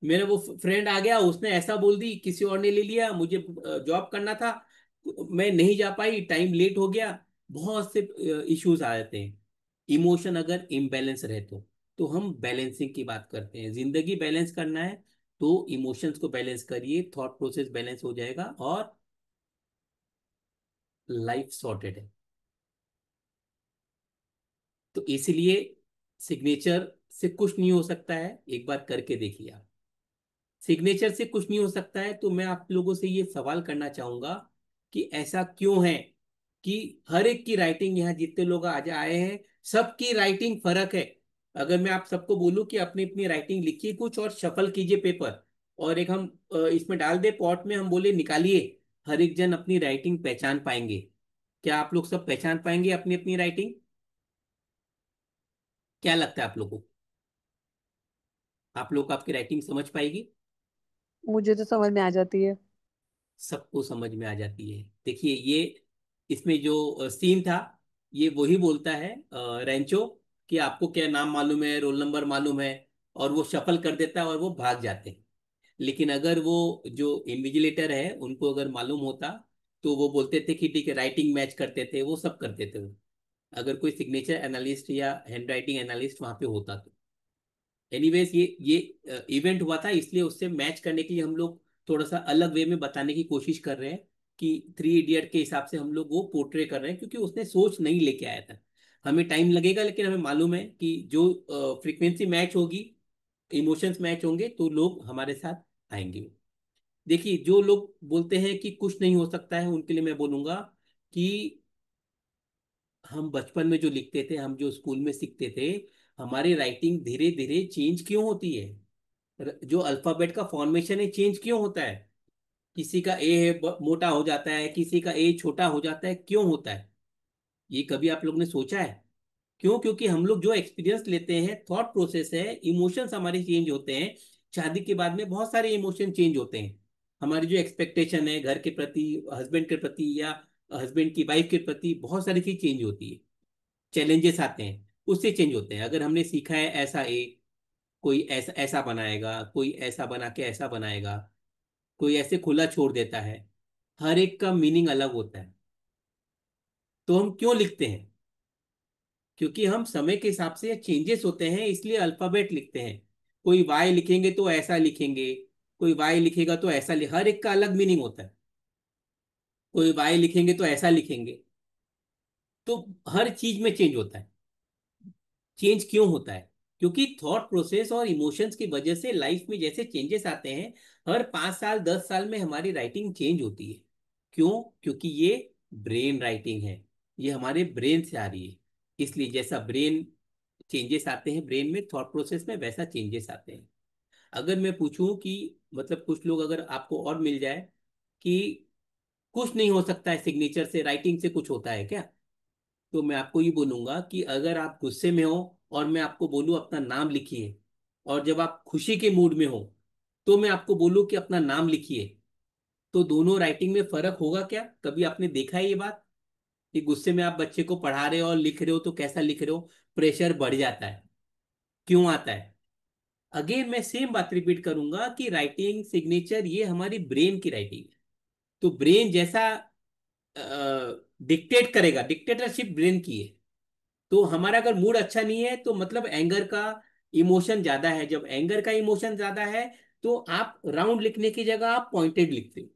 मेरा वो फ्रेंड आ गया, उसने ऐसा बोल दी, किसी और ने ले लिया, मुझे जॉब करना था, मैं नहीं जा पाई, टाइम लेट हो गया। बहुत से इश्यूज आ जाते हैं। इमोशन अगर इम्बैलेंस रहे तो हम बैलेंसिंग की बात करते हैं। जिंदगी बैलेंस करना है तो इमोशंस को बैलेंस करिए, थॉट प्रोसेस बैलेंस हो जाएगा और लाइफ सॉर्टेड है। तो इसलिए सिग्नेचर से कुछ नहीं हो सकता है, एक बार करके देखिए आप। सिग्नेचर से कुछ नहीं हो सकता है, तो मैं आप लोगों से ये सवाल करना चाहूंगा कि ऐसा क्यों है कि हर एक की राइटिंग, यहाँ जितने लोग आज आए हैं, सबकी राइटिंग फर्क है। अगर मैं आप सबको बोलूं कि अपनी अपनी राइटिंग लिखिए कुछ और शफल कीजिए पेपर, और एक हम इसमें डाल दे पॉट में, हम बोले निकालिए, हर एक जन अपनी राइटिंग पहचान पाएंगे? क्या आप लोग सब पहचान पाएंगे अपनी अपनी राइटिंग? क्या लगता है आप लोगों को? आप लोग को आपकी राइटिंग समझ पाएगी? मुझे तो समझ में आ जाती है। सबको समझ में आ जाती है। देखिए ये, इसमें जो सीन था, ये वही बोलता है रेंचो, कि आपको क्या नाम मालूम है, रोल नंबर मालूम है, और वो शफल कर देता है और वो भाग जाते हैं। लेकिन अगर वो जो इन्विजिलेटर है उनको अगर मालूम होता, तो वो बोलते थे कि ठीक है, राइटिंग मैच करते थे, वो सब करते थे वो, अगर कोई सिग्नेचर एनालिस्ट या हैंड राइटिंग एनालिस्ट वहां पे होता तो। एनीवेज ये इवेंट हुआ था, इसलिए उससे मैच करने के लिए हम लोग थोड़ा सा अलग वे में बताने की कोशिश कर रहे हैं, कि थ्री इडियट के हिसाब से हम लोग वो पोर्ट्रे कर रहे हैं, क्योंकि उसने सोच नहीं लेके आया था। हमें टाइम लगेगा, लेकिन हमें मालूम है कि जो फ्रीक्वेंसी मैच होगी, इमोशंस मैच होंगे, तो लोग हमारे साथ आएंगे। देखिए जो लोग बोलते हैं कि कुछ नहीं हो सकता है, उनके लिए मैं बोलूंगा कि हम बचपन में जो लिखते थे, हम जो स्कूल में सीखते थे, हमारी राइटिंग धीरे धीरे चेंज क्यों होती है? जो अल्फाबेट का फॉर्मेशन है, चेंज क्यों होता है? किसी का ए है मोटा हो जाता है, किसी का ए छोटा हो जाता है, क्यों होता है? ये कभी आप लोग ने सोचा है? क्यों? क्योंकि हम लोग जो एक्सपीरियंस लेते हैं, थॉट प्रोसेस है, इमोशंस हमारे चेंज होते हैं। शादी के बाद में बहुत सारे इमोशन चेंज होते हैं। हमारी जो एक्सपेक्टेशन है घर के प्रति, हस्बैंड के प्रति, या हस्बैंड की वाइफ के प्रति, बहुत सारी चीज चेंज होती है। चैलेंजेस आते हैं, उससे चेंज होते हैं। अगर हमने सीखा है ऐसा ए, कोई ऐसा ऐसा बनाएगा, कोई ऐसा बना के ऐसा बनाएगा, कोई ऐसे खुला छोड़ देता है। हर एक का मीनिंग अलग होता है। तो हम क्यों लिखते हैं? क्योंकि हम समय के हिसाब से चेंजेस होते हैं, इसलिए अल्फाबेट लिखते हैं। कोई वाई लिखेंगे तो ऐसा लिखेंगे, कोई वाई लिखेगा तो ऐसा हर एक का अलग मीनिंग होता है। कोई वाई लिखेंगे तो ऐसा लिखेंगे। तो हर चीज में चेंज होता है। चेंज क्यों होता है? क्योंकि थॉट प्रोसेस और इमोशंस की वजह से लाइफ में जैसे चेंजेस आते हैं, हर 5 साल 10 साल में हमारी राइटिंग चेंज होती है। क्यों? क्योंकि ये ब्रेन राइटिंग है, ये हमारे ब्रेन से आ रही है। इसलिए जैसा ब्रेन चेंजेस आते हैं ब्रेन में, थॉट प्रोसेस में वैसा चेंजेस आते हैं। अगर मैं पूछूं कि मतलब कुछ लोग अगर आपको और मिल जाए कि कुछ नहीं हो सकता है सिग्नेचर से, राइटिंग से कुछ होता है क्या, तो मैं आपको ये बोलूंगा कि अगर आप गुस्से में हो और मैं आपको बोलूं अपना नाम लिखिए, और जब आप खुशी के मूड में हो तो मैं आपको बोलूं कि अपना नाम लिखिए, तो दोनों राइटिंग में फर्क होगा क्या? कभी आपने देखा है ये बात कि गुस्से में आप बच्चे को पढ़ा रहे हो और लिख रहे हो तो कैसा लिख रहे हो? प्रेशर बढ़ जाता है। क्यों आता है? अगेन मैं सेम बात रिपीट करूंगा कि राइटिंग सिग्नेचर ये हमारी ब्रेन की राइटिंग है। तो ब्रेन जैसा डिक्टेट करेगा, डिक्टेटरशिप ब्रेन की है। तो हमारा अगर मूड अच्छा नहीं है तो मतलब एंगर का इमोशन ज्यादा है। जब एंगर का इमोशन ज्यादा है तो आप राउंड लिखने की जगह आप पॉइंटेड लिखते हो।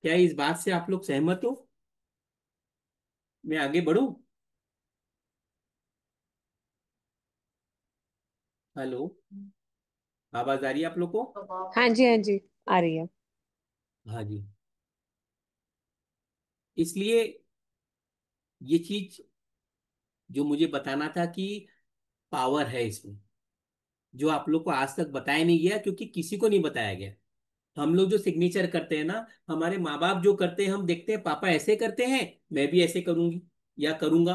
क्या इस बात से आप लोग सहमत हो? मैं आगे बढ़ूं? हेलो, आवाज आ रही है आप लोग को? हाँ जी, हाँ जी, आ रही है। हाँ जी। इसलिए ये चीज जो मुझे बताना था कि पावर है इसमें, जो आप लोग को आज तक बताया नहीं गया क्योंकि किसी को नहीं बताया गया। हम लोग जो सिग्नेचर करते हैं ना, हमारे माँ बाप जो करते हैं, हम देखते हैं पापा ऐसे करते हैं, मैं भी ऐसे करूंगी या करूंगा।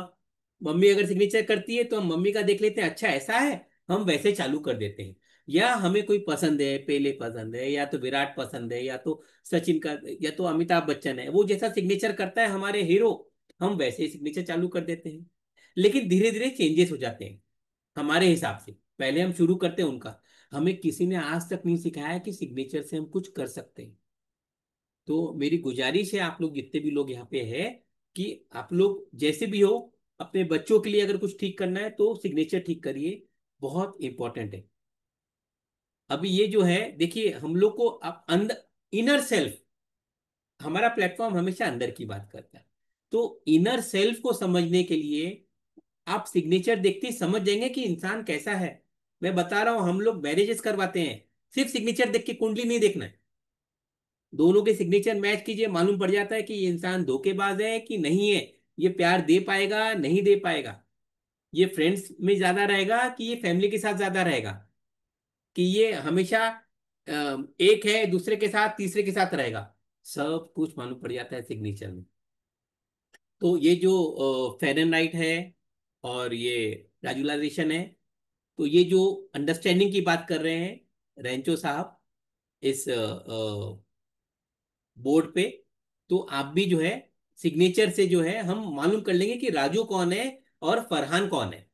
मम्मी अगर सिग्नेचर करती है तो हम मम्मी का देख लेते हैं, अच्छा ऐसा है, हम वैसे चालू कर देते हैं। या हमें कोई पसंद है, पेले पसंद है, या तो विराट पसंद है, या तो सचिन का, या तो अमिताभ बच्चन है, वो जैसा सिग्नेचर करता है हमारे हीरो, हम वैसे ही सिग्नेचर चालू कर देते हैं। लेकिन धीरे धीरे चेंजेस हो जाते हैं हमारे हिसाब से। पहले हम शुरू करते हैं उनका। हमें किसी ने आज तक नहीं सिखाया कि सिग्नेचर से हम कुछ कर सकते हैं। तो मेरी गुजारिश है आप लोग जितने भी लोग यहाँ पे है, कि आप लोग जैसे भी हो, अपने बच्चों के लिए अगर कुछ ठीक करना है तो सिग्नेचर ठीक करिए, बहुत इंपॉर्टेंट है। अभी ये जो है देखिए, हम लोग को अब अंदर, इनर सेल्फ, हमारा प्लेटफॉर्म हमेशा अंदर की बात करता है। तो इनर सेल्फ को समझने के लिए आप सिग्नेचर देखते ही समझ जाएंगे कि इंसान कैसा है। मैं बता रहा हूं, हम लोग मैरिजेस करवाते हैं, सिर्फ सिग्नेचर देख के, कुंडली नहीं देखना है। दोनों के सिग्नेचर मैच कीजिए, मालूम पड़ जाता है कि ये इंसान धोखेबाज है कि नहीं है, ये प्यार दे पाएगा नहीं दे पाएगा, ये फ्रेंड्स में ज्यादा रहेगा कि ये फैमिली के साथ ज्यादा रहेगा, कि ये हमेशा एक है दूसरे के साथ तीसरे के साथ रहेगा। सब कुछ मालूम पड़ जाता है सिग्नेचर में। तो ये जो फेरनराइट है और ये राजुलाइजेशन है, तो ये जो अंडरस्टैंडिंग की बात कर रहे हैं रेंचो साहब इस बोर्ड पे, तो आप भी जो है सिग्नेचर से जो है हम मालूम कर लेंगे कि राजू कौन है और फरहान कौन है।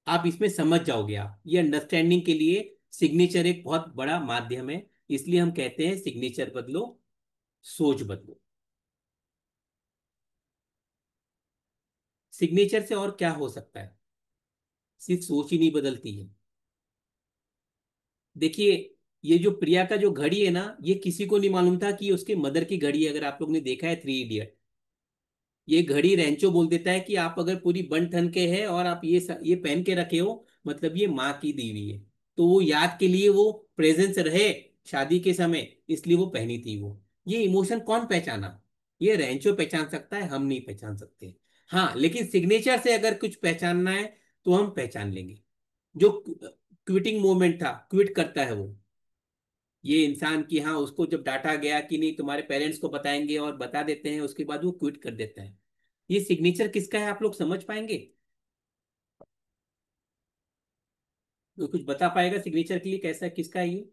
आप इसमें समझ जाओगे। आप ये अंडरस्टैंडिंग के लिए सिग्नेचर एक बहुत बड़ा माध्यम है। इसलिए हम कहते हैं सिग्नेचर बदलो, सोच बदलो। सिग्नेचर से और क्या हो सकता है? सिर्फ सोच ही नहीं बदलती है। देखिए, ये जो प्रिया का जो घड़ी है ना, ये किसी को नहीं मालूम था कि ये उसके मदर की घड़ी है। अगर आप लोग ने देखा है 3 इडियट, ये घड़ी रेंचो बोल देता है कि आप अगर पूरी बन ठन के है और आप ये पहन के रखे हो, मतलब ये माँ की दी हुई है। तो वो याद के लिए वो प्रेजेंस रहे शादी के समय, इसलिए वो पहनी थी वो। ये इमोशन कौन पहचाना? ये रेंचो पहचान सकता है, हम नहीं पहचान सकते। हाँ, लेकिन सिग्नेचर से अगर कुछ पहचानना है तो हम पहचान लेंगे। जो क्विटिंग मोमेंट था, क्विट करता है वो, ये इंसान की, हाँ उसको जब डांटा गया कि नहीं तुम्हारे पेरेंट्स को बताएंगे और बता देते हैं, उसके बाद वो क्विट कर देता है। ये सिग्नेचर किसका है आप लोग समझ पाएंगे? तो कुछ बता पाएगा सिग्नेचर के लिए कैसा किसका है ये?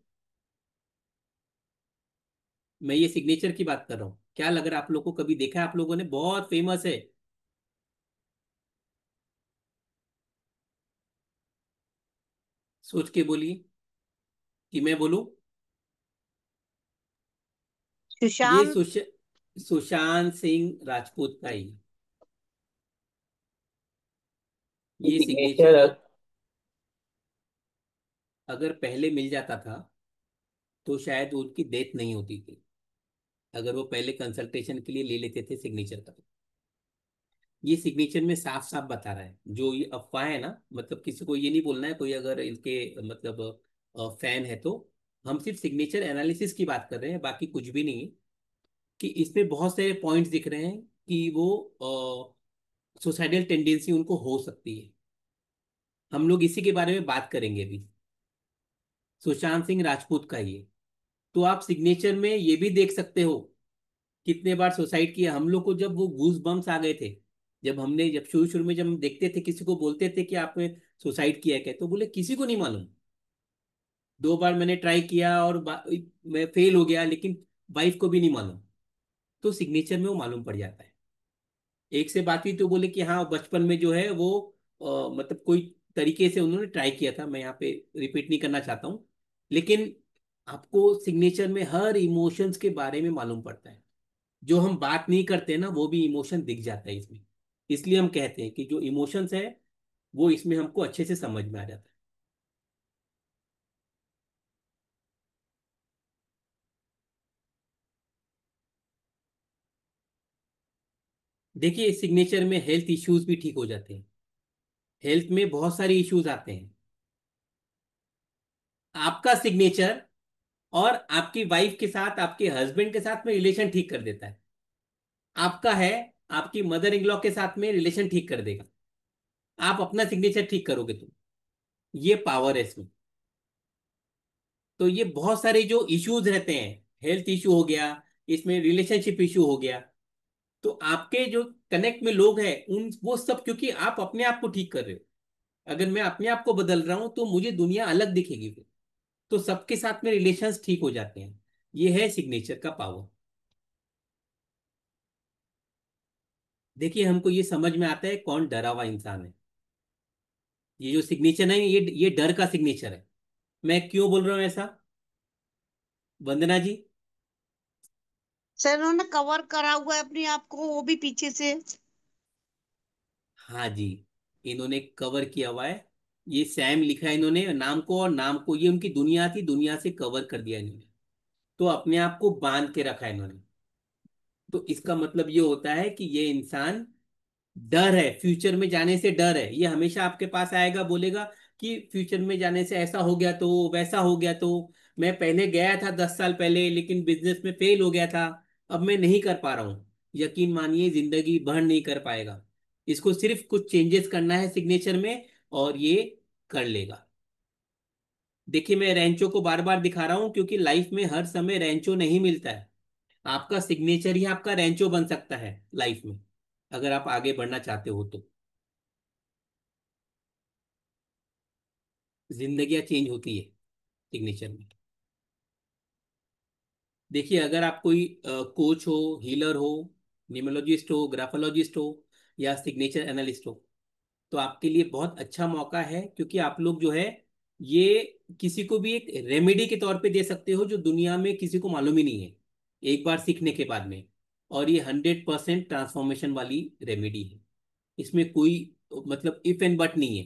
मैं ये सिग्नेचर की बात कर रहा हूँ, क्या लग रहा है आप लोग को? कभी देखा है आप लोगों ने? बहुत फेमस है। सोच के बोलिए कि मैं बोलूं। ये सुशांत। सुशांत सिंह राजपूत का ही ये सिग्नेचर। सिग्नेचर अगर पहले मिल जाता था तो शायद उनकी डेथ नहीं होती थी, अगर वो पहले कंसल्टेशन के लिए ले लेते थे सिग्नेचर का। ये सिग्नेचर में साफ साफ बता रहा है। जो ये अफवाह है ना, मतलब किसी को ये नहीं बोलना है, कोई अगर इनके मतलब फैन है तो, हम सिर्फ सिग्नेचर एनालिसिस की बात कर रहे हैं, बाकी कुछ भी नहीं है। कि इसमें बहुत सारे पॉइंट्स दिख रहे हैं कि वो सुसाइडल टेंडेंसी उनको हो सकती है। हम लोग इसी के बारे में बात करेंगे अभी, सुशांत सिंह राजपूत का ये। तो आप सिग्नेचर में ये भी देख सकते हो कितने बार सुसाइड किया। हम लोग को जब वो गूज बम्स आ गए थे, जब शुरू शुरू में जब हम देखते थे किसी को बोलते थे कि आपने सुसाइड किया है क्या, तो बोले किसी को नहीं मालूम। 2 बार मैंने ट्राई किया और मैं फेल हो गया, लेकिन वाइफ को भी नहीं मालूम। तो सिग्नेचर में वो मालूम पड़ जाता है। एक से बात हुई तो बोले कि हाँ बचपन में जो है वो मतलब कोई तरीके से उन्होंने ट्राई किया था, मैं यहाँ पे रिपीट नहीं करना चाहता हूँ। लेकिन आपको सिग्नेचर में हर इमोशंस के बारे में मालूम पड़ता है। जो हम बात नहीं करते ना, वो भी इमोशन दिख जाता है इसमें। इसलिए हम कहते हैं कि जो इमोशंस है वो इसमें हमको अच्छे से समझ में आ जाता है। देखिए सिग्नेचर में हेल्थ इश्यूज भी ठीक हो जाते हैं। हेल्थ में बहुत सारे इश्यूज आते हैं। आपका सिग्नेचर और आपकी वाइफ के साथ, आपके हस्बैंड के साथ में रिलेशन ठीक कर देता है। आपका है, आपकी मदर इन लॉ के साथ में रिलेशन ठीक कर देगा। आप अपना सिग्नेचर ठीक करोगे तो ये पावर है इसमें। तो ये बहुत सारे जो इश्यूज रहते हैं, हेल्थ इशू हो गया, इसमें रिलेशनशिप इशू हो गया, तो आपके जो कनेक्ट में लोग हैं उन वो सब, क्योंकि आप अपने आप को ठीक कर रहे हो। अगर मैं अपने आप को बदल रहा हूं तो मुझे दुनिया अलग दिखेगी फिर। तो सबके साथ में रिलेशंस ठीक हो जाते हैं। ये है सिग्नेचर का पावर। देखिए हमको ये समझ में आता है कौन डरा हुआ इंसान है। ये जो सिग्नेचर है ये डर का सिग्नेचर है। मैं क्यों बोल रहा हूं ऐसा, वंदना जी? सर उन्होंने कवर करा हुआ है अपने आप को, वो भी पीछे से। हाँ जी, इन्होंने कवर किया हुआ है। ये सैम लिखा है इन्होंने नाम को, और नाम को ये उनकी दुनिया थी, दुनिया से कवर कर दिया इन्होंने। तो अपने आप को बांध के रखा है इन्होंने। तो इसका मतलब ये होता है कि ये इंसान डर है, फ्यूचर में जाने से डर है। ये हमेशा आपके पास आएगा, बोलेगा कि फ्यूचर में जाने से ऐसा हो गया तो, वैसा हो गया तो। मैं पहले गया था 10 साल पहले, लेकिन बिजनेस में फेल हो गया था, अब मैं नहीं कर पा रहा हूं। यकीन मानिए जिंदगी भर नहीं कर पाएगा। इसको सिर्फ कुछ चेंजेस करना है सिग्नेचर में, और ये कर लेगा। देखिए मैं रैंचो को बार बार दिखा रहा हूं, क्योंकि लाइफ में हर समय रैंचो नहीं मिलता है। आपका सिग्नेचर ही आपका रैंचो बन सकता है लाइफ में, अगर आप आगे बढ़ना चाहते हो तो। जिंदगियां चेंज होती है सिग्नेचर में। देखिए अगर आप कोई कोच हो, हीलर हो, न्यूमरोलॉजिस्ट हो, ग्राफोलॉजिस्ट हो, या सिग्नेचर एनालिस्ट हो, तो आपके लिए बहुत अच्छा मौका है। क्योंकि आप लोग जो है ये किसी को भी एक रेमेडी के तौर पे दे सकते हो, जो दुनिया में किसी को मालूम ही नहीं है एक बार सीखने के बाद में। और ये 100% ट्रांसफॉर्मेशन वाली रेमेडी है। इसमें कोई मतलब इफ एंड बट नहीं है।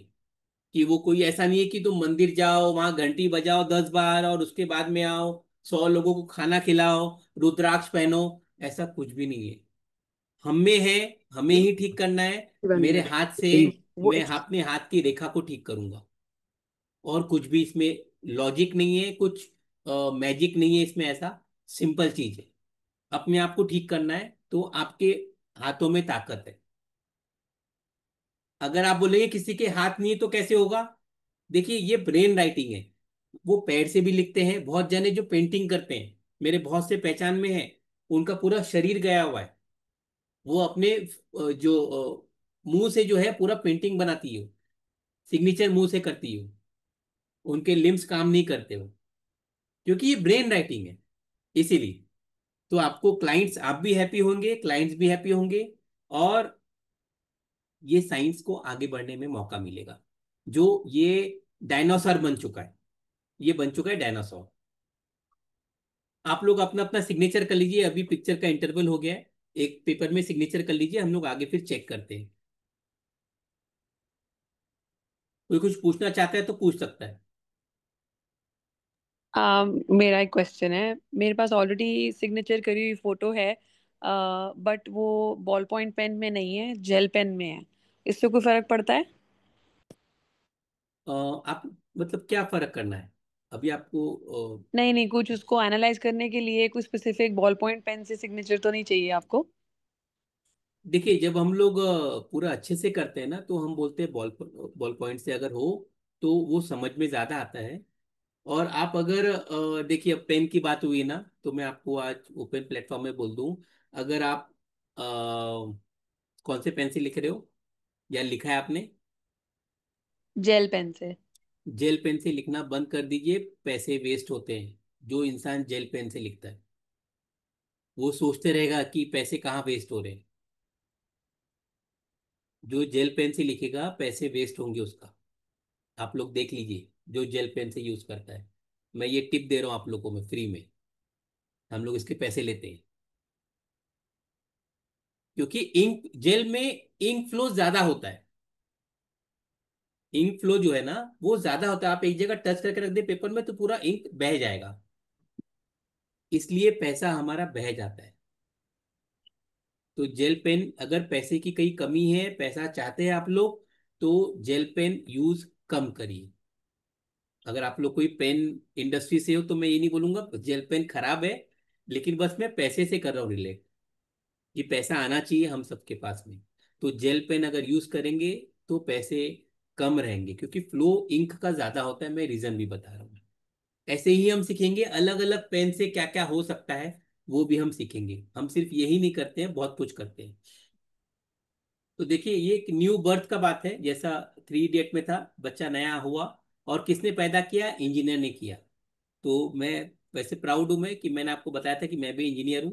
कि वो कोई ऐसा नहीं है कि तुम मंदिर जाओ, वहां घंटी बजाओ 10 बार और उसके बाद में आओ, 100 लोगों को खाना खिलाओ, रुद्राक्ष पहनो। ऐसा कुछ भी नहीं है। हमें है, हमें ही ठीक करना है। बन मेरे गया हाथ से वो मैं अपने हाथ की रेखा को ठीक करूंगा। और कुछ भी इसमें लॉजिक नहीं है, कुछ मैजिक नहीं है इसमें। ऐसा सिंपल चीज है। अपने आप को ठीक करना है तो आपके हाथों में ताकत है। अगर आप बोलेंगे किसी के हाथ नहीं है तो कैसे होगा? देखिए ये ब्रेन राइटिंग है। वो पैर से भी लिखते हैं। बहुत जने जो पेंटिंग करते हैं, मेरे बहुत से पहचान में है, उनका पूरा शरीर गया हुआ है। वो अपने जो मुंह से जो है पूरा पेंटिंग बनाती है, सिग्नेचर मुंह से करती है। उनके लिम्स काम नहीं करते हो, क्योंकि ये ब्रेन राइटिंग है। इसीलिए तो आपको क्लाइंट्स, आप भी हैप्पी होंगे, क्लाइंट्स भी हैप्पी होंगे, और ये साइंस को आगे बढ़ने में मौका मिलेगा। जो ये डायनासोर बन चुका है, ये बन चुका है डायनासोर। आप लोग अपना अपना सिग्नेचर कर लीजिए, अभी पिक्चर का इंटरवल हो गया है। एक पेपर में सिग्नेचर कर लीजिए, हम लोग आगे फिर चेक करते हैं। कोई कुछ पूछना चाहता है तो पूछ सकता है। मेरा एक क्वेश्चन है। मेरे पास ऑलरेडी सिग्नेचर करी हुई फोटो है, बट वो बॉल पॉइंट पेन में नहीं है, जेल पेन में है। इससे कोई फर्क पड़ता है? आप मतलब क्या फर्क करना है अभी आपको? नहीं नहीं, कुछ उसको एनालाइज करने के लिए कोई स्पेसिफिक बॉल पॉइंट पेन से सिग्नेचर तो नहीं चाहिए आपको? देखिए, जब हम लोग पूरा अच्छे से करते हैं ना, तो हम बोलते हैं बॉल बॉल पॉइंट से अगर हो तो वो समझ में ज़्यादा आता है। और आप अगर देखिए, अब पेन की बात हुई ना, तो मैं आपको आज ओपन प्लेटफॉर्म में बोल दूं। अगर आप कौन से पेन से लिख रहे हो या लिखा है आपने? जेल पेन से। जेल पेन से लिखना बंद कर दीजिए, पैसे वेस्ट होते हैं। जो इंसान जेल पेन से लिखता है वो सोचते रहेगा कि पैसे कहाँ वेस्ट हो रहे हैं। जो जेल पेन से लिखेगा पैसे वेस्ट होंगे उसका। आप लोग देख लीजिए, जो जेल पेन से यूज करता है। मैं ये टिप दे रहा हूँ आप लोगों में फ्री में। हम लोग इसके पैसे लेते हैं, क्योंकि इंक जेल में इंक फ्लो ज्यादा होता है। इंक फ्लो जो है ना, वो ज्यादा होता है। आप एक जगह टच करके रख दे पेपर में तो पूरा इंक बह जाएगा, इसलिए पैसा हमारा बह जाता है। तो जेल पेन, अगर पैसे की कहीं कमी है, पैसा चाहते हैं आप लोग, तो जेल पेन यूज कम करिए। अगर आप लोग कोई पेन इंडस्ट्री से हो तो मैं ये नहीं बोलूंगा जेल पेन खराब है, लेकिन बस मैं पैसे से कर रहा हूँ रिलेट। ये पैसा आना चाहिए हम सबके पास में। तो जेल पेन अगर यूज करेंगे तो पैसे कम रहेंगे, क्योंकि फ्लो इंक का ज्यादा होता है। मैं रीजन भी बता रहा हूँ। ऐसे ही हम सीखेंगे अलग अलग पेन से क्या क्या हो सकता है, वो भी हम सीखेंगे। हम सिर्फ यही नहीं करते हैं, बहुत कुछ करते हैं। तो देखिए, ये एक न्यू बर्थ का बात है। जैसा 3 इडियट में था, बच्चा नया हुआ और किसने पैदा किया? इंजीनियर ने किया। तो मैं वैसे प्राउड हूं मैं कि मैंने आपको बताया था कि मैं भी इंजीनियर हूं।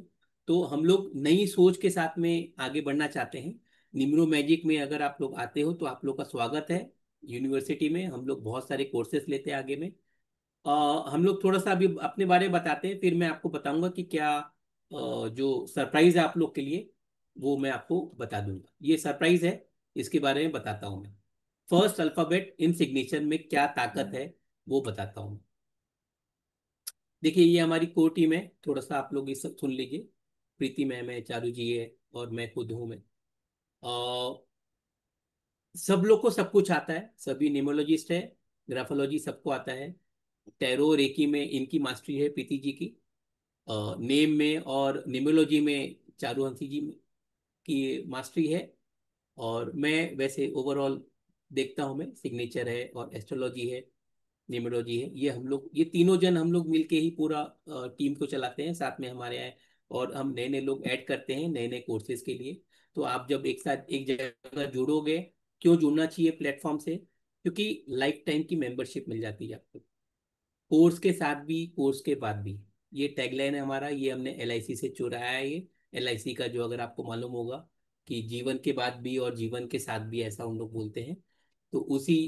तो हम लोग नई सोच के साथ में आगे बढ़ना चाहते हैं। निम्रो मैजिक में अगर आप लोग आते हो तो आप लोग का स्वागत है। यूनिवर्सिटी में हम लोग बहुत सारे कोर्सेज लेते हैं आगे में। हम लोग थोड़ा सा अभी अपने बारे में बताते हैं, फिर मैं आपको बताऊंगा कि क्या जो सरप्राइज है आप लोग के लिए, वो मैं आपको बता दूंगा। ये सरप्राइज है, इसके बारे में बताता हूँ मैं। फर्स्ट अल्फाबेट इन सिग्नेचर में क्या ताकत है, वो बताता हूँ। देखिए, ये हमारी कोर टीम है। थोड़ा सा आप लोग ये सब सुन लीजिए। प्रीति मैम है, चारू जी है, और मैं खुद हूँ मैं। सब लोग को सब कुछ आता है, सभी न्यूमरोलॉजिस्ट है। ग्राफोलॉजी सबको आता है। टैरो रेकी में इनकी मास्टरी है, प्रीति जी की। नेम में और न्यूमरोलॉजी में चारुहंसी जी की मास्टरी है। और मैं वैसे ओवरऑल देखता हूँ। मैं सिग्नेचर है और एस्ट्रोलॉजी है, न्यूमरोलॉजी है। ये हम लोग, ये तीनों जन हम लोग मिलके ही पूरा टीम को चलाते हैं। साथ में हमारे यहाँ और हम नए नए लोग ऐड करते हैं नए नए कोर्सेज के लिए। तो आप जब एक साथ एक जगह जुड़ोगे, क्यों जुड़ना चाहिए प्लेटफॉर्म से? क्योंकि लाइफ टाइम की मेंबरशिप मिल जाती है आपको, कोर्स के साथ भी कोर्स के बाद भी। ये टैगलाइन है हमारा, ये हमने एलआईसी से चुराया है। ये एलआईसी का, जो अगर आपको मालूम होगा कि जीवन के बाद भी और जीवन के साथ भी, ऐसा हम लोग बोलते हैं। तो उसी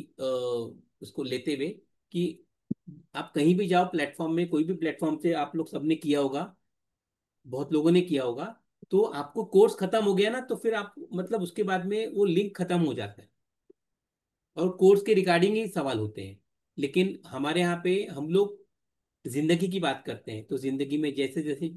उसको लेते हुए कि आप कहीं भी जाओ प्लेटफॉर्म में, कोई भी प्लेटफॉर्म से आप लोग सबने किया होगा, बहुत लोगों ने किया होगा। तो आपको कोर्स खत्म हो गया ना, तो फिर आप मतलब उसके बाद में वो लिंक खत्म हो जाता है और कोर्स के रिगार्डिंग ही सवाल होते हैं। लेकिन हमारे यहाँ पे हम लोग जिंदगी की बात करते हैं। तो जिंदगी में जैसे जैसे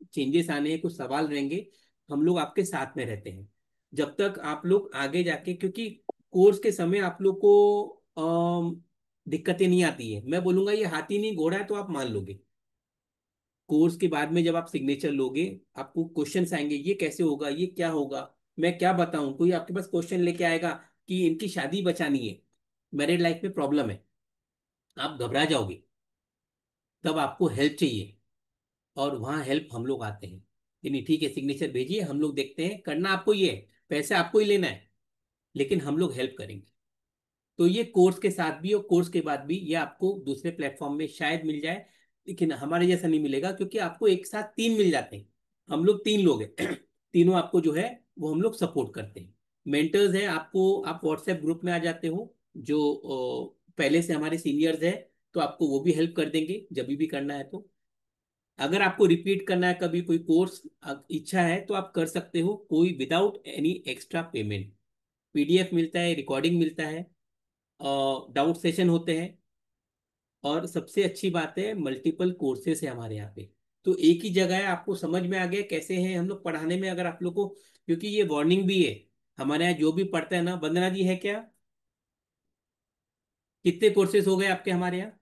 चेंजेस आने हैं, कुछ सवाल रहेंगे, हम लोग आपके साथ में रहते हैं जब तक आप लोग आगे जाके। क्योंकि कोर्स के समय आप लोग को दिक्कतें नहीं आती है। मैं बोलूंगा ये हाथी नहीं घोड़ा है, तो आप मान लोगे। कोर्स के बाद में जब आप सिग्नेचर लोगे, आपको क्वेश्चंस आएंगे, ये कैसे होगा, ये क्या होगा, मैं क्या बताऊं। कोई आपके पास क्वेश्चन लेके आएगा कि इनकी शादी बचानी है, मैरिड लाइफ में प्रॉब्लम है, आप घबरा जाओगे। तब आपको हेल्प चाहिए, और वहाँ हेल्प हम लोग आते हैं कि नहीं ठीक है, सिग्नेचर भेजिए, हम लोग देखते हैं। करना आपको ये है, पैसे आपको ही लेना है, लेकिन हम लोग हेल्प करेंगे। तो ये कोर्स के साथ भी और कोर्स के बाद भी, ये आपको दूसरे प्लेटफॉर्म में शायद मिल जाए, लेकिन हमारे जैसा नहीं मिलेगा, क्योंकि आपको एक साथ 3 मिल जाते हैं। हम लोग 3 लोग हैं। तीनों आपको जो है वो हम लोग सपोर्ट करते हैं। मेंटर्स हैं आपको, आप व्हाट्सएप ग्रुप में आ जाते हो, जो पहले से हमारे सीनियर्स है, तो आपको वो भी हेल्प कर देंगे जब भी करना है। तो अगर आपको रिपीट करना है कभी कोई कोर्स, इच्छा है, तो आप कर सकते हो, कोई without any extra payment. PDF मिलता है, रिकॉर्डिंग मिलता है, डाउट सेशन होते हैं, और सबसे अच्छी बात है मल्टीपल कोर्सेस है हमारे यहाँ पे। तो एक ही जगह है, आपको समझ में आ गया कैसे है हम लोग पढ़ाने में। अगर आप लोग को, क्योंकि ये वार्निंग भी है हमारे यहाँ जो भी पढ़ता है ना। वंदना जी है क्या? कितने कोर्सेज हो गए आपके हमारे यहाँ?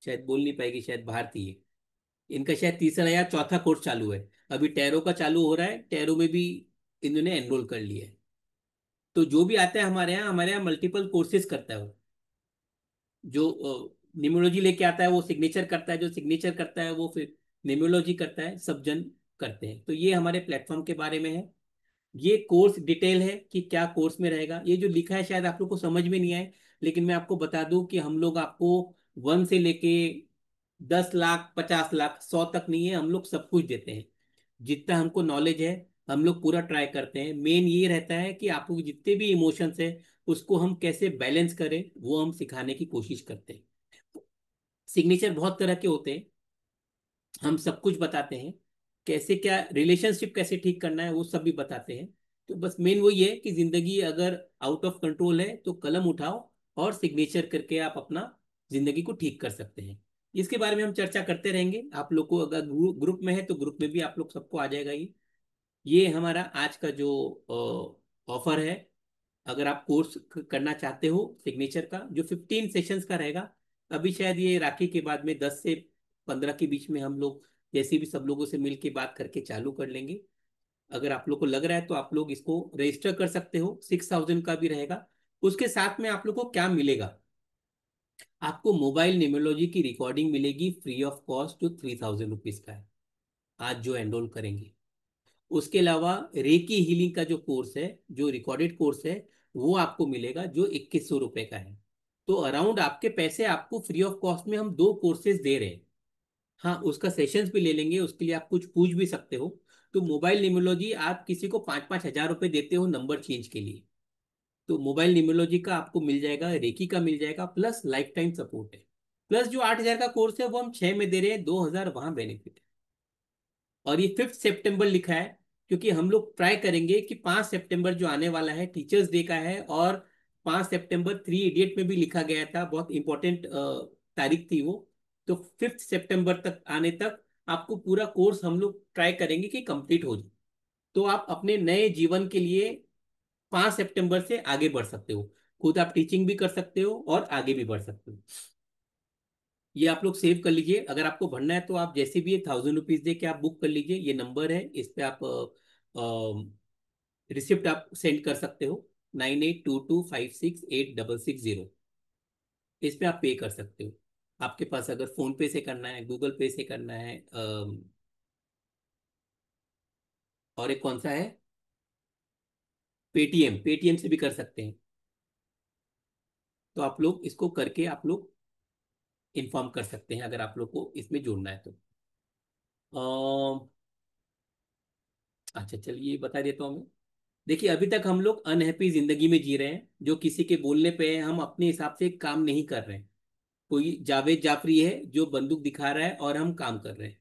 शायद बोल नहीं पाएगी, शायद बाहर थी ये। इनका शायद तीसरा या चौथा कोर्स चालू है। अभी टैरो का चालू हो रहा है, टैरो में भी इन्होंने एनरोल कर लिया है। तो जो भी आता है हमारे यहाँ मल्टीपल कोर्सेज करता है वो। जो न्यूमरोलॉजी लेके आता है वो सिग्नेचर करता है, जो सिग्नेचर करता है वो फिर न्यूमरोलॉजी करता है, सब जन करते हैं। तो ये हमारे प्लेटफॉर्म के बारे में है। ये कोर्स डिटेल है कि क्या कोर्स में रहेगा। ये जो लिखा है शायद आप लोग को समझ में नहीं आए, लेकिन मैं आपको बता दूं कि हम लोग आपको 1 से लेके 10 लाख, 50 लाख, 100 तक नहीं है, हम लोग सब कुछ देते हैं। जितना हमको नॉलेज है हम लोग पूरा ट्राई करते हैं। मेन ये रहता है कि आपको जितने भी इमोशंस है उसको हम कैसे बैलेंस करें, वो हम सिखाने की कोशिश करते हैं। सिग्नेचर बहुत तरह के होते हैं, हम सब कुछ बताते हैं। कैसे क्या रिलेशनशिप कैसे ठीक करना है वो सब भी बताते हैं। तो बस मेन वही है कि जिंदगी अगर आउट ऑफ कंट्रोल है तो कलम उठाओ और सिग्नेचर करके आप अपना जिंदगी को ठीक कर सकते हैं। इसके बारे में हम चर्चा करते रहेंगे। आप लोग को अगर ग्रुप में है तो ग्रुप में भी आप लोग सबको आ जाएगा ये हमारा आज का जो ऑफर है। अगर आप कोर्स करना चाहते हो सिग्नेचर का, जो 15 सेशंस का रहेगा। अभी शायद ये राखी के बाद में 10 से 15 के बीच में हम लोग जैसे भी सब लोगों से मिल के बात करके चालू कर लेंगे। अगर आप लोग को लग रहा है तो आप लोग इसको रजिस्टर कर सकते हो। 6,000 का भी रहेगा। उसके साथ में आप लोग को क्या मिलेगा? आपको मोबाइल न्यूमरोलॉजी की रिकॉर्डिंग मिलेगी फ्री ऑफ कॉस्ट, जो 3,000 रुपीज का है आज जो एनरोल करेंगे। उसके अलावा रेकी हीलिंग का जो कोर्स है, जो रिकॉर्डेड कोर्स है, वो आपको मिलेगा जो 2,100 रुपये का है। तो अराउंड आपके पैसे आपको फ्री ऑफ कॉस्ट में हम 2 कोर्सेज दे रहे हैं। हाँ, उसका सेशंस भी ले लेंगे, उसके लिए आप कुछ पूछ भी सकते हो। तो मोबाइल न्यूमरोलॉजी आप किसी को 5-5 हज़ार रुपये देते हो नंबर चेंज के लिए, तो मोबाइल न्यूमरोलॉजी का आपको मिल जाएगा, रेकी का मिल जाएगा, प्लस लाइफ टाइम सपोर्ट है। प्लस जो 8,000 का कोर्स है वो हम 6 में दे रहे हैं, 2,000 वहां बेनिफिट है। और ये 5 सितंबर लिखा है क्योंकि हम लोग ट्राई करेंगे कि 5 सितंबर जो आने वाला है टीचर्स डे का है। और 5 सितंबर 3 इडियट में भी लिखा गया था, बहुत इंपॉर्टेंट तारीख थी वो। तो 5 सितंबर तक आने तक आपको पूरा कोर्स हम लोग ट्राई करेंगे कि कंप्लीट हो जाए। तो आप अपने नए जीवन के लिए 5 सितंबर से आगे बढ़ सकते हो। खुद आप टीचिंग भी कर सकते हो और आगे भी बढ़ सकते हो। ये आप लोग सेव कर लीजिए। अगर आपको भरना है तो आप जैसे भी 1,000 रुपीज दे के आप बुक कर लीजिए। ये नंबर है, इस पे आप रिसिप्ट आप सेंड कर सकते हो। 9822568660, इस पे आप पे कर सकते हो। आपके पास अगर फोन पे से करना है, गूगल पे से करना है, और एक कौन सा है, पेटीएम, पेटीएम से भी कर सकते हैं। तो आप लोग इसको करके आप लोग इन्फॉर्म कर सकते हैं अगर आप लोग को इसमें जोड़ना है तो। अच्छा चलिए बता देता हूँ मैं। देखिए अभी तक हम लोग अनहैप्पी जिंदगी में जी रहे हैं, जो किसी के बोलने पे हम अपने हिसाब से काम नहीं कर रहे हैं। कोई जावेद जाफरी है जो बंदूक दिखा रहा है और हम काम कर रहे हैं।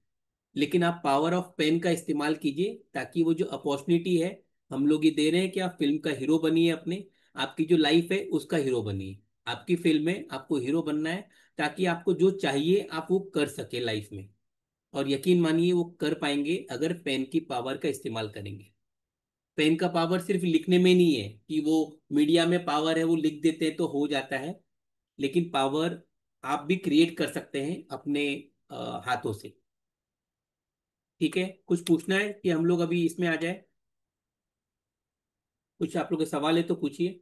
लेकिन आप पावर ऑफ पेन का इस्तेमाल कीजिए, ताकि वो जो अपॉर्चुनिटी है हम लोग ये दे रहे हैं कि आप फिल्म का हीरो बनिए अपने। आपकी जो लाइफ है उसका हीरो बनिए। आपकी फिल्म में आपको हीरो बनना है, ताकि आपको जो चाहिए आप वो कर सके लाइफ में। और यकीन मानिए वो कर पाएंगे अगर पेन की पावर का इस्तेमाल करेंगे। पेन का पावर सिर्फ लिखने में नहीं है कि वो मीडिया में पावर है वो लिख देते हैं तो हो जाता है, लेकिन पावर आप भी क्रिएट कर सकते हैं अपने हाथों से। ठीक है, कुछ पूछना है कि हम लोग अभी इसमें आ जाए? कुछ आप लोग के सवाल है तो पूछिए।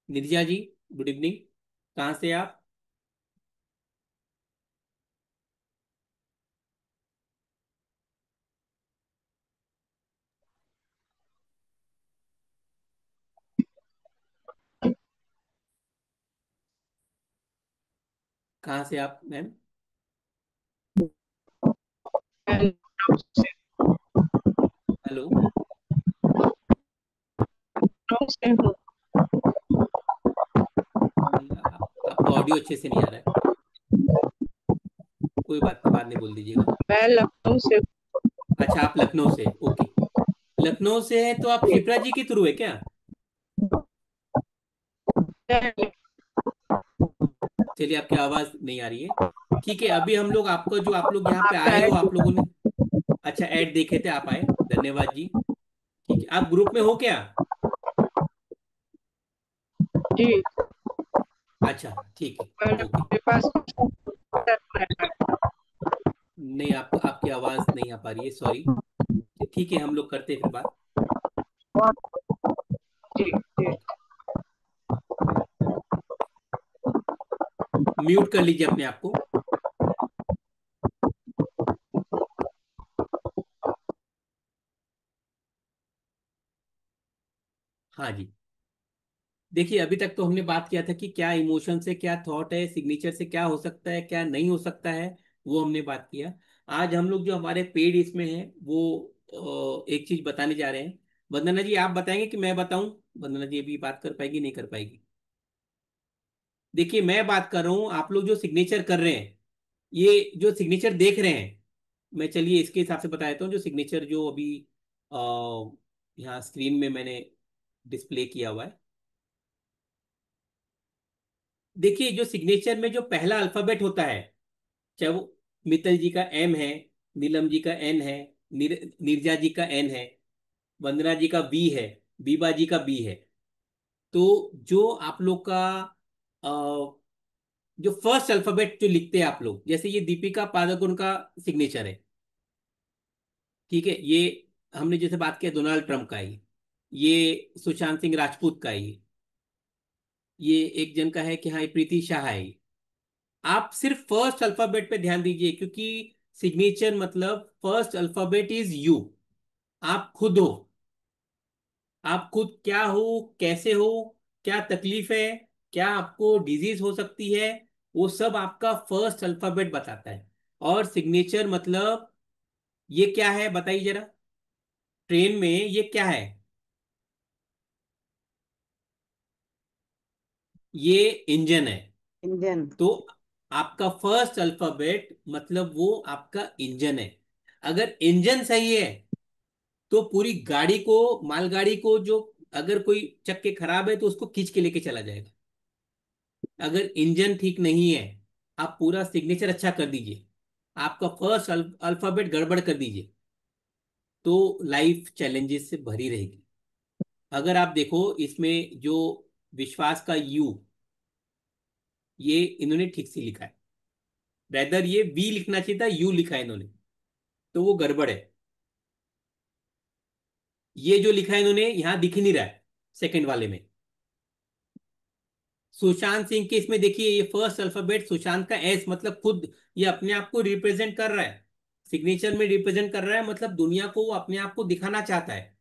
निर्जा जी, गुड इवनिंग। कहाँ से आप? कहाँ से आप मैम? हेलो, आपका ऑडियो अच्छे से नहीं आ रहा है। कोई बात नहीं, बाद में बोल दीजिएगा। मैं लखनऊ से। अच्छा, आप लखनऊ से, ओके। लखनऊ से है तो आप शिप्रा जी के थ्रू है क्या? चलिए, आपकी आवाज नहीं आ रही है। ठीक है, अभी हम लोग आपको, जो आप लोग यहाँ पे आपका आए हो, ऐड। आप लोगों ने अच्छा ऐड देखे थे, आप आए, धन्यवाद जी। ठीक है, आप ग्रुप में हो क्या? जी। अच्छा, ठीक है, ओके। मेरे पास नहीं, आपको आपकी आवाज नहीं आ पा रही है, सॉरी। ठीक है, हम लोग करते हैं फिर बात। जी जी। म्यूट कर लीजिए अपने आप को। हाँ जी। देखिए, अभी तक तो हमने बात किया था कि क्या इमोशन से क्या थॉट है, सिग्नेचर से क्या हो सकता है, क्या नहीं हो सकता है, वो हमने बात किया। आज हम लोग जो हमारे पेड इसमें है वो एक चीज बताने जा रहे हैं। वंदना जी, आप बताएंगे कि मैं बताऊं? वंदना जी अभी बात कर पाएगी, नहीं कर पाएगी? देखिए, मैं बात कर रहा हूं, आप लोग जो सिग्नेचर कर रहे हैं, ये जो सिग्नेचर देख रहे हैं, मैं चलिए इसके हिसाब से बता देता हूँ। जो सिग्नेचर जो अभी अ, यहाँ स्क्रीन में मैंने डिस्प्ले किया हुआ है, देखिए जो सिग्नेचर में जो पहला अल्फाबेट होता है, चाहे वो मित्तल जी का एम है, नीलम जी का एन है, नीरजा जी का एन है, वंदना जी का बी है, बीबा जी का बी है। तो जो आप लोग का अ, जो फर्स्ट अल्फाबेट जो लिखते हैं आप लोग, जैसे ये दीपिका पादुकोण का सिग्नेचर है, ठीक है, ये हमने जैसे बात किया डोनाल्ड ट्रंप का है, ये सुशांत सिंह राजपूत का है, ये एक जन का है कि हाँ, ये प्रीति शाह है। आप सिर्फ फर्स्ट अल्फाबेट पे ध्यान दीजिए, क्योंकि सिग्नेचर मतलब फर्स्ट अल्फाबेट इज यू। आप खुद हो, आप खुद क्या हो, कैसे हो, क्या तकलीफ है, क्या आपको डिजीज हो सकती है, वो सब आपका फर्स्ट अल्फाबेट बताता है। और सिग्नेचर मतलब ये क्या है, बताइए जरा। ट्रेन में ये क्या है? ये इंजन है। इंजन। तो आपका फर्स्ट अल्फाबेट मतलब वो आपका इंजन है। अगर इंजन सही है तो पूरी गाड़ी को, मालगाड़ी को, जो अगर कोई चक्के खराब है तो उसको खींच के लेके चला जाएगा। अगर इंजन ठीक नहीं है, आप पूरा सिग्नेचर अच्छा कर दीजिए, आपका फर्स्ट अल्फाबेट गड़बड़ कर दीजिए, तो लाइफ चैलेंजेस से भरी रहेगी। अगर आप देखो इसमें जो विश्वास का यू, ये इन्होंने ठीक से लिखा है, रेदर ये वी लिखना चाहिए था, यू लिखा है इन्होंने, तो वो गड़बड़ है। ये जो लिखा है इन्होंने यहां दिख ही नहीं रहा है सेकंड वाले में। सुशांत सिंह के इसमें देखिए, ये फर्स्ट अल्फाबेट सुशांत का एस, मतलब खुद ये अपने आप को रिप्रेजेंट कर रहा है, सिग्नेचर में रिप्रेजेंट कर रहा है, मतलब दुनिया को वो अपने आप को दिखाना चाहता है।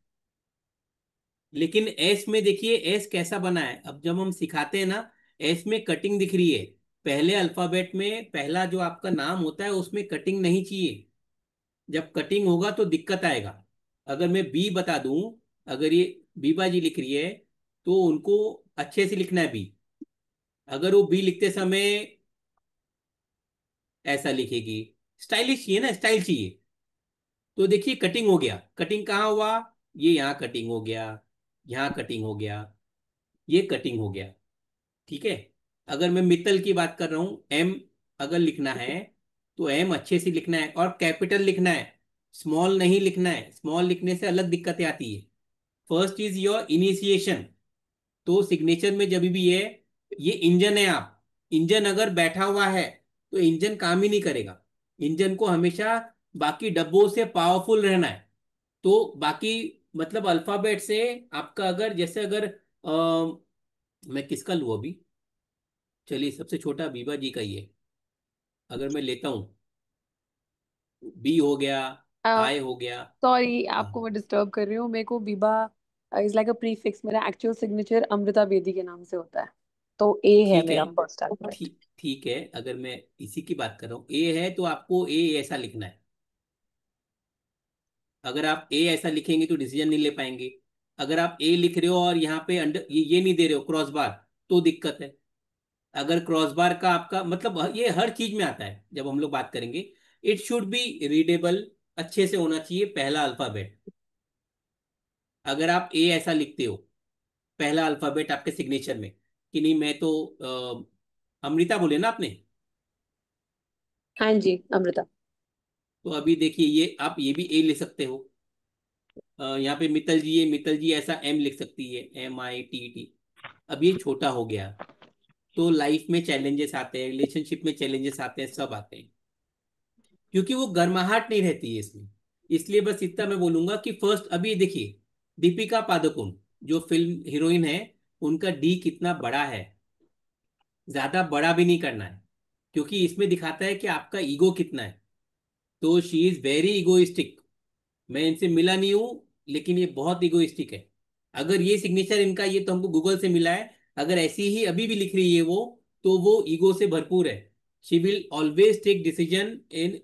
लेकिन एस में देखिए, एस कैसा बना है, अब जब हम सिखाते हैं ना, एस में कटिंग दिख रही है। पहले अल्फाबेट में पहला जो आपका नाम होता है उसमें कटिंग नहीं चाहिए। जब कटिंग होगा तो दिक्कत आएगा। अगर मैं बी बता दूं, अगर ये बीबा जी लिख रही है तो उनको अच्छे से लिखना है बी। अगर वो बी लिखते समय ऐसा लिखेगी, स्टाइलिश चाहिए ना, स्टाइल चाहिए, तो देखिए कटिंग हो गया। कटिंग कहाँ हुआ? ये यहाँ कटिंग हो गया, यहाँ कटिंग हो गया, ये कटिंग हो गया। ठीक है। अगर मैं मित्तल की बात कर रहा हूँ, एम अगर लिखना है तो एम अच्छे से लिखना है और कैपिटल लिखना है, स्मॉल नहीं लिखना है। स्मॉल लिखने से अलग दिक्कतें आती है। First is your initiation. तो सिग्नेचर में जब भी है, ये इंजन है आप, इंजन अगर बैठा हुआ है तो इंजन काम ही नहीं करेगा। इंजन को हमेशा बाकी डब्बों से पावरफुल रहना है। तो बाकी मतलब अल्फाबेट से आपका, अगर जैसे अगर मैं किसका लूँ अभी, चलिए सबसे छोटा बीबा जी का ही है, अगर मैं लेता हूँ, बी हो गया, आई हो गया। सॉरी, आपको हाँ, मैं डिस्टर्ब कर रही हूँ। मेरे को Biba is like a prefix. मेरा एक्चुअल सिग्नेचर अमृता बेदी के नाम से होता है, तो ए है ठीक है, मेरा फर्स्ट अल्फाबेट। ठीक ठीक है। अगर मैं इसी की बात कर रहा हूँ, ए है तो आपको ए ऐसा लिखना है। अगर आप ए ऐसा लिखेंगे तो डिसीजन नहीं ले पाएंगे। अगर आप ए लिख रहे हो और यहाँ पे अंडर ये नहीं दे रहे हो क्रॉस बार, तो दिक्कत है। अगर क्रॉस बार का आपका मतलब, ये हर चीज में आता है जब हम लोग बात करेंगे। इट शुड बी रीडेबल, अच्छे से होना चाहिए पहला अल्फाबेट। अगर आप ए ऐसा लिखते हो, पहला अल्फाबेट आपके सिग्नेचर में, कि नहीं मैं तो अमृता बोले ना आपने? हाँ जी, अमृता। तो अभी देखिए, ये आप ये भी ए ले सकते हो। यहाँ पे मित्तल जी, ये मित्तल जी ऐसा एम लिख सकती है, MITT। अब ये छोटा हो गया, तो लाइफ में चैलेंजेस आते हैं, रिलेशनशिप में चैलेंजेस आते हैं, सब आते हैं, क्योंकि वो गर्माहट नहीं रहती है इसमें। इसलिए बस इतना मैं बोलूंगा कि फर्स्ट अभी देखिए, दीपिका पादुकोण जो फिल्म हीरोइन है, उनका डी कितना बड़ा है। ज्यादा बड़ा भी नहीं करना है, क्योंकि इसमें दिखाता है कि आपका ईगो कितना है। तो शी इज वेरी इगोइस्टिक। मैं इनसे मिला नहीं हूं, लेकिन ये बहुत इगोइस्टिक है। अगर ये सिग्नेचर इनका, ये तो हमको गूगल से मिला है, अगर ऐसी ही अभी भी लिख रही है वो, तो वो ईगो से भरपूर है। She will always take decision in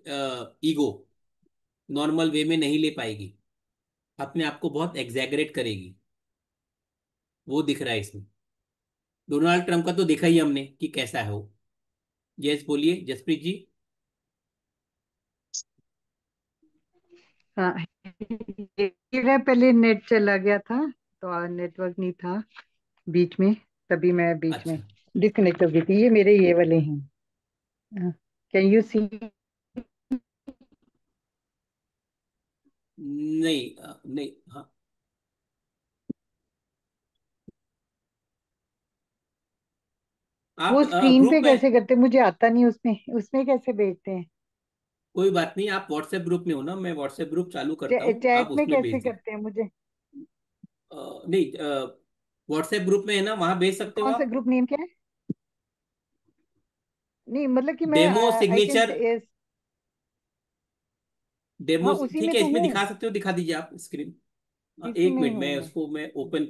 ego, normal way में नहीं ले पाएगी, अपने आप को बहुत एग्जैगरेट करेगी। वो दिख रहा है इसमें। डोनाल्ड ट्रंप का तो देखा ही हमने कि कैसा है वो। यस बोलिए जसप्रीत जी। हाँ, ये ना पहले नेट चला गया था, तो नेटवर्क नहीं था बीच में, तभी मैं बीच में अच्छा। डिस्कनेक्ट हो गई थी। ये मेरे ये वाले हैं। Can you see? नहीं नहीं, हाँ। आप वो स्क्रीन ग्रुप पे में, कैसे करते हैं? मुझे आता नहीं, उसमें उसमें कैसे भेजते हैं? कोई बात नहीं, आप व्हाट्सएप ग्रुप में हो ना, मैं व्हाट्सएप ग्रुप चालू करता हूँ, आप चैट में उसमें कैसे भेज दीजिए। करते हैं मुझे? नहीं, व्हाट्सएप ग्रुप में है ना, वहां भेज सकते हो कौन सा आप। ग्रुप नेम क्या है? नहीं मतलब कि मैं demo I can. Signature, demo. हाँ, उसी ठीक में है, तो इसमें हूँ। दिखा सकते हो, दिखा दीजिए आप स्क्रीन। इसी एक में ही मिनट, हूँ मैं मैं। उसको मैं ओपन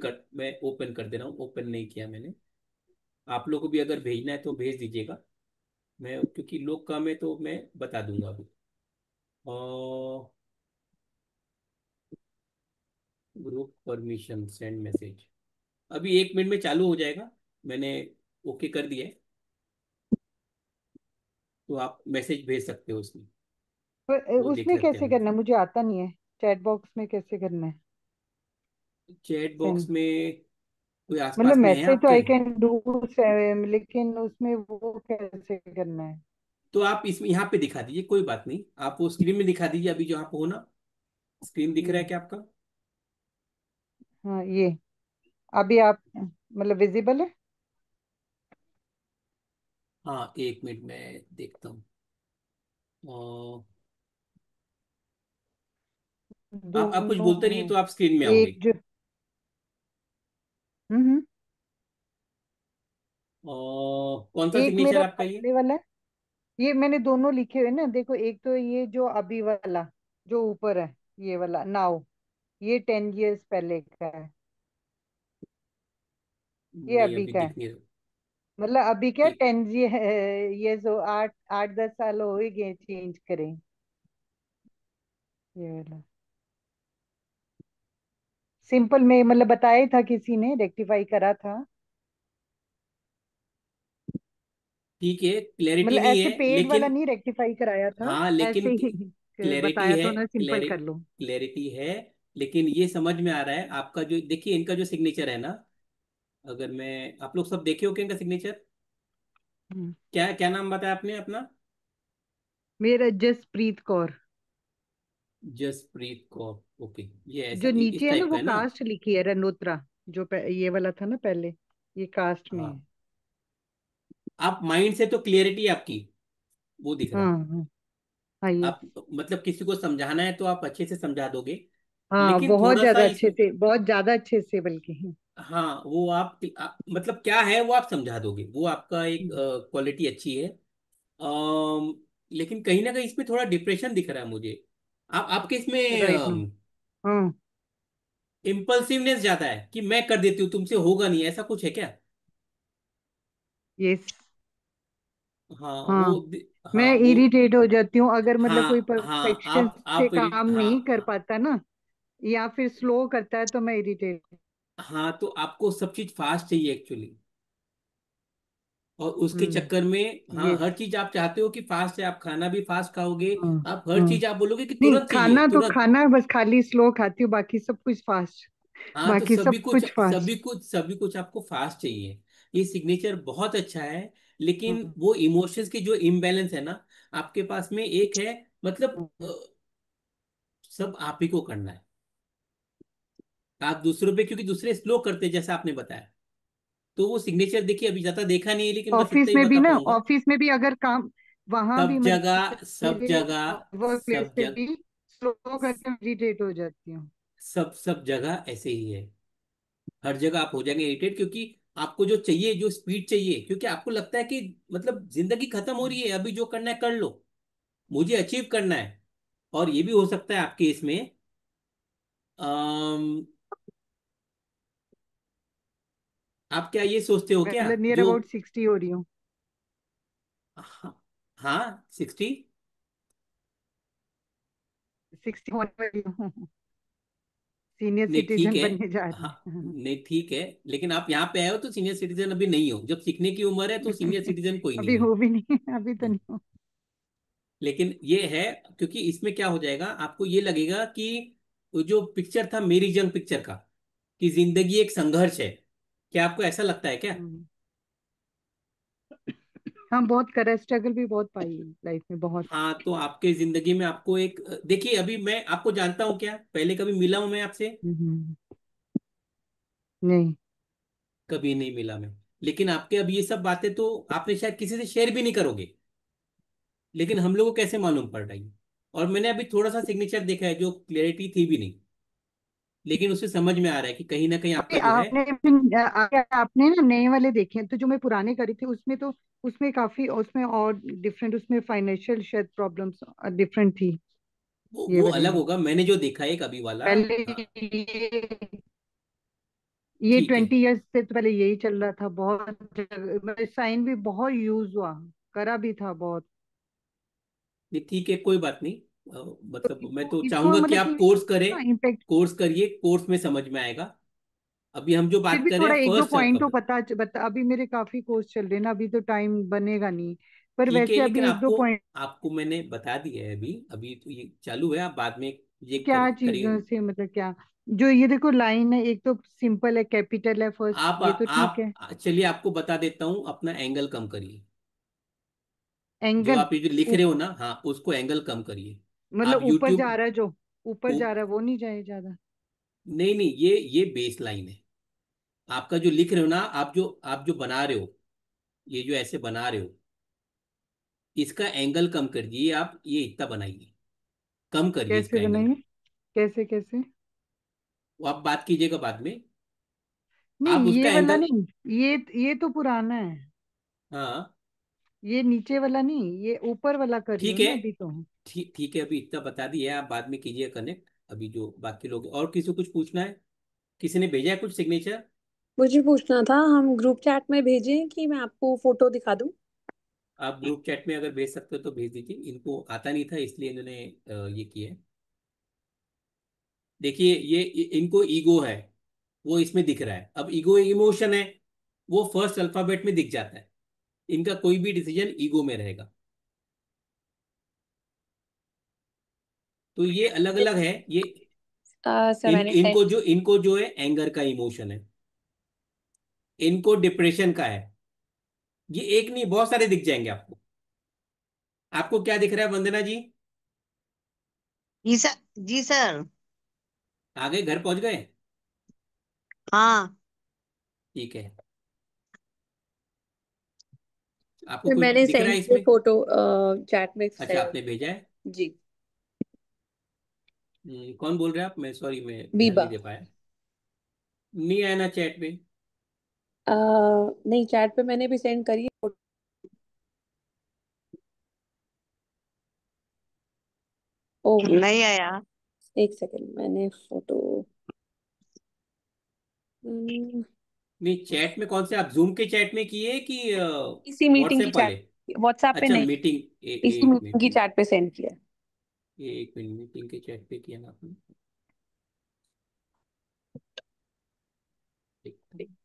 कर दे रहा हूँ। ओपन नहीं किया मैंने। आप लोग को भी अगर भेजना है तो भेज दीजिएगा। मैं, क्योंकि लोग कम है तो मैं बता दूंगा अभी। Group permission, send message. अभी 1 मिनट में चालू हो जाएगा। मैंने ओके कर दिया है, तो आप मैसेज भेज सकते हो उसमें। पर वो देख उसमें सकते हैं कैसे हम। करना है? मुझे आता नहीं है। चैट बॉक्स में कैसे करना है? चैट बॉक्स सेंड में कोई मतलब आसपास में है मैसेज तो आपके? आई कैन डू, लेकिन उसमें वो कैसे करना है? तो आप इसमें यहाँ पे दिखा दीजिए, कोई बात नहीं, आप वो स्क्रीन में दिखा दीजिए अभी जो आप हो ना। स्क्रीन दिख रहा है ये क्या आपका? हाँ, ये अभी आप मतलब विजिबल है? हाँ, 1 मिनट में देखता हूँ। आप कुछ दोनों बोलते रहिए हैं। तो आप स्क्रीन में आओगे। एक जो हम्म। कौन सा एक सिग्नेचर मेरा आपका ये? पहले वाला है। ये मैंने दोनों लिखे हुए ना, देखो, एक तो ये जो अभी वाला जो ऊपर है, ये वाला नाउ, ये 10 years पहले का है। ये नहीं, अभी अभी का है। दिख नहीं रहा। मतलब अभी क्या एक 10 ये जो 8 8 10 साल हो ही गए चेंज करें। ये वाला सिंपल में मतलब बताया था, किसी ने रेक्टिफाई करा था। ठीक है, क्लैरिटी मतलब नहीं ऐसे है पेड वाला लेकिन। नहीं रेक्टिफाई कराया था, हाँ, लेकिन ऐसे ही क्लैरिटी बताया है, था ना, सिंपल कर लो। क्लैरिटी है। लेकिन ये समझ में आ रहा है आपका, जो देखिए इनका जो सिग्नेचर है ना, अगर मैं, आप लोग सब देखे हो क्या इनका सिग्नेचर? हम्म। क्या क्या नाम बताया आपने अपना? मेरा जसप्रीत कौर। जसप्रीत कौर। ओके, ये ऐसा जो इस नीचे है ना, टाइप का वो है ना? कास्ट लिखी है रनोत्रा। जो ये वाला था ना पहले, ये कास्ट में है। हाँ, आप माइंड से तो क्लियरिटी आपकी, वो दिख रहा हाँ है। हाँ हाँ, ये आप मतलब किसी को समझाना है तो आप अच्छे से समझा दोगे। हाँ, लेकिन बहुत थोड़ा सा ज्यादा इस, अच्छे से, बहुत ज्यादा अच्छे से बल्कि। हाँ, वो मतलब क्या है वो आप समझा दोगे, वो आपका एक हम्म। क्वालिटी अच्छी है। लेकिन कहीं ना कहीं इसमें थोड़ा डिप्रेशन दिख रहा है मुझे। आप आपके राइट नो। इसमें हाँ। इम्पल्सिवनेस ज्यादा है कि मैं कर देती हूँ, तुमसे होगा नहीं, ऐसा कुछ है क्या? यस। हाँ हाँ, मैं हाँ वो, इरिटेट हो जाती हूँ अगर मतलब कोई हाँ हाँ, परफेक्शन से काम हाँ नहीं कर हाँ। पाता ना, या फिर स्लो करता है, तो मैं इरिटेट। हाँ, तो आपको सब चीज फास्ट चाहिए एक्चुअली, और उसके हम्म। चक्कर में, हाँ, यस। हर चीज आप चाहते हो कि फास्ट है, आप खाना भी फास्ट खाओगे। हाँ आप हर हाँ। चीज आप बोलोगे कि नहीं, तुरंत चाहिए, खाना तो तुरंत। खाना बस खाली स्लो खाती हूँ, बाकी सब कुछ फास्ट। हाँ, तो बाकी सब कुछ फास्ट। सभी कुछ आपको फास्ट चाहिए। ये सिग्नेचर बहुत अच्छा है, लेकिन हम्म, वो इमोशंस की जो इम्बैलेंस है ना आपके पास में एक है, मतलब हम्म। सब आप ही को करना है। आप दूसरों पे, क्योंकि दूसरे स्लो करते हैं जैसा आपने बताया, तो वो सिग्नेचर देखिए अभी ज्यादा देखा नहीं है, लेकिन बस इतना ऑफिस ही में भी बता ना, पाऊंगा। ऑफिस में भी अगर काम, वहां भी सब मतलब जगह सब मेरे जगह वर्क प्लेस सब पे जगह भी स्लो करके इरिटेट हो जाती हूँ। सब जगह ऐसे ही है। हर जगह आप हो जाएंगे इरिटेट, क्योंकि आपको जो चाहिए, जो स्पीड चाहिए, क्योंकि आपको लगता है कि मतलब जिंदगी खत्म हो रही है, अभी जो करना है कर लो, मुझे अचीव करना है। और ये भी हो सकता है आपके इसमें, अम, आप क्या ये सोचते हो क्या मतलब नियर जो, अबाउट 60 हो रही हूँ। हाँ, हाँ 60। 60 होने वाली हूँ। सीनियर नहीं ठीक सिटीजन है, बनने जा रही हाँ है। नहीं ठीक है, लेकिन आप यहाँ पे आए हो तो सीनियर सिटीजन अभी नहीं हो, जब सीखने की उम्र है तो सीनियर सिटीजन कोई अभी नहीं है। हो भी नहीं, अभी तो नहीं हो। लेकिन ये है, क्योंकि इसमें क्या हो जाएगा, आपको ये लगेगा कि वो जो पिक्चर था मेरी जंग पिक्चर का, कि जिंदगी एक संघर्ष है, क्या आपको ऐसा लगता है क्या? हम्म। हाँ, बहुत करा, स्ट्रगल भी बहुत पाई है लाइफ में, बहुत। हाँ, तो आपके जिंदगी में आपको एक, देखिए अभी मैं आपको जानता हूँ क्या, पहले कभी मिला हूं मैं आपसे? हम्म। नहीं। कभी नहीं मिला मैं। लेकिन आपके अब ये सब बातें तो आपने शायद किसी से शेयर भी नहीं करोगे, लेकिन हम लोग को कैसे मालूम पड़ रही है? और मैंने अभी थोड़ा सा सिग्नेचर देखा है, जो क्लैरिटी थी भी नहीं, लेकिन उससे समझ में आ रहा है कि कहीं ना कहीं अभी आपका जो है, आपने ना नए वाले देखे हैं, तो जो मैं पुराने करी थी उसमें तो, उसमें काफी, उसमें और डिफरेंट, उसमें फाइनेंशियल शायद प्रॉब्लम्स डिफरेंट थी, ये वो वाले अलग में। होगा, मैंने जो देखा है कभी वाला। पहले हाँ, ये ठीक है। 20 इयर्स से तो पहले यही चल रहा था, बहुत मतलब साइन भी बहुत यूज हुआ, करा भी था बहुत। नहीं ठीक है, कोई बात नहीं। तो मतलब मैं इसको तो इसको चाहूंगा कि मतलब आप कि कोर्स करें, इम्पेक्ट, कोर्स करिए, कोर्स में समझ में आएगा। अभी हम जो फिर बात भी कर रहे थोड़ा हैं एक दो फर्स्ट पॉइंट तो अल्फाबेट, बता, अभी मेरे काफी कोर्स चल रहे हैं ना, अभी तो टाइम बनेगा नहीं, पर ठीक है, वैसे लेकिन अभी एक दो आपको पॉइंट। आपको मैंने बता दिया है, अभी अभी तो ये चालू है, आप बाद में ये क्या करिए। चीजों से मतलब क्या, जो ये देखो लाइन है, एक तो सिंपल है, कैपिटल है फर्स्ट, ये तो ठीक है। आप चलिए, आपको बता देता हूँ, अपना एंगल कम करिए। जो एंगल, आप ये जो लिख रहे हो ना, हाँ उसको एंगल कम करिए। आप मतलब ऊपर यूट्यूब, जा रहा है जो, ऊपर जा रहा है वो नहीं जाए ज्यादा। नहीं नहीं, ये बेस लाइन है। आपका जो लिख रहे हो ना, आप जो बना रहे हो, ये जो ऐसे बना रहे हो, इसका एंगल कम कर दिए, आप ये इतना बनाइए, कम करिए कैसे इसका एंगल। बनाइए, कैसे कैसे? वो आप बात कीजिएगा बाद में। आप नहीं उसका ये वाला एंगल, नहीं, ये तो पुराना है, हाँ ये नीचे वाला नहीं, ये ऊपर वाला कर रही ठीक हूँ है, ना अभी तो। ठीक है, अभी इतना बता दिया, आप बाद में कीजिए कनेक्ट। अभी जो बाकी लोग, और किसी को कुछ पूछना है? किसी ने भेजा है कुछ सिग्नेचर? मुझे पूछना था, हम ग्रुप चैट में भेजें कि मैं आपको फोटो दिखा दूं? आप ग्रुप चैट में अगर भेज सकते हो तो भेज दीजिए, इनको आता नहीं था इसलिए इन्होंने ये किया है। देखिए इनको ईगो है, वो इसमें दिख रहा है, अब ईगो इमोशन है, वो फर्स्ट अल्फाबेट में दिख जाता है। इनका कोई भी डिसीजन ईगो में रहेगा, तो ये अलग अलग है ये। सर मैंने सेंड। इनको जो है एंगर का इमोशन है, इनको डिप्रेशन का है। ये एक नहीं, बहुत सारे दिख जाएंगे आपको। आपको क्या दिख रहा है वंदना जी? जी सर, जी सर। आ गए, घर पहुंच गए? हाँ। ठीक है, आपको सर कुछ मैंने दिख रहा सेंड है किए इसमें? फोटो, चैट में अच्छा, सेंड। आपने भेजा है। जी। कौन बोल रहे हैं आप? मैं सॉरी, मैं ध्यान बीबा। नहीं दे पाया। नहीं आया ना चैट में। नहीं, चैट पे मैंने भी सेंड करी है। ओह, नहीं आया। एक सेकंड, मैंने फोटो। हम्म, नहीं, चैट में कौन से, आप जूम के चैट में किए कि इसी मीटिंग की व्हाट्सएप वाले? चैट, व्हाट्सएप पे अच्छा नहीं, मीटिंग, इसी एक मीटिंग की मिनट, चैट पे सेंड किया है। एक मिनट, मीटिंग के चैट पे किया ना आपने? देखता हूँ।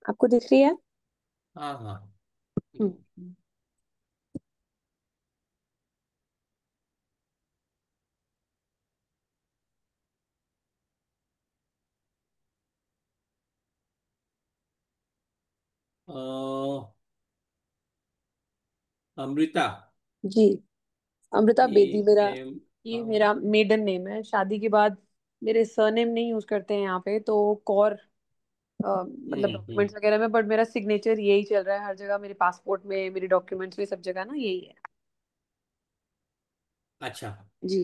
आपको दिख रही है? हाँ हाँ, हम्म। अमृता। जी। अमृता ए बेदी मेरा, एम ये आर। मेरा मेडन नेम है। शादी के बाद मेरे सरनेम नहीं यूज करते हैं यहाँ पे, तो कौर मतलब हम्म। डॉक्यूमेंट्स वगैरह में, बट मेरा सिग्नेचर यही चल रहा है हर जगह, मेरे पासपोर्ट में, मेरे डॉक्यूमेंट्स में, सब जगह ना यही है। अच्छा। जी।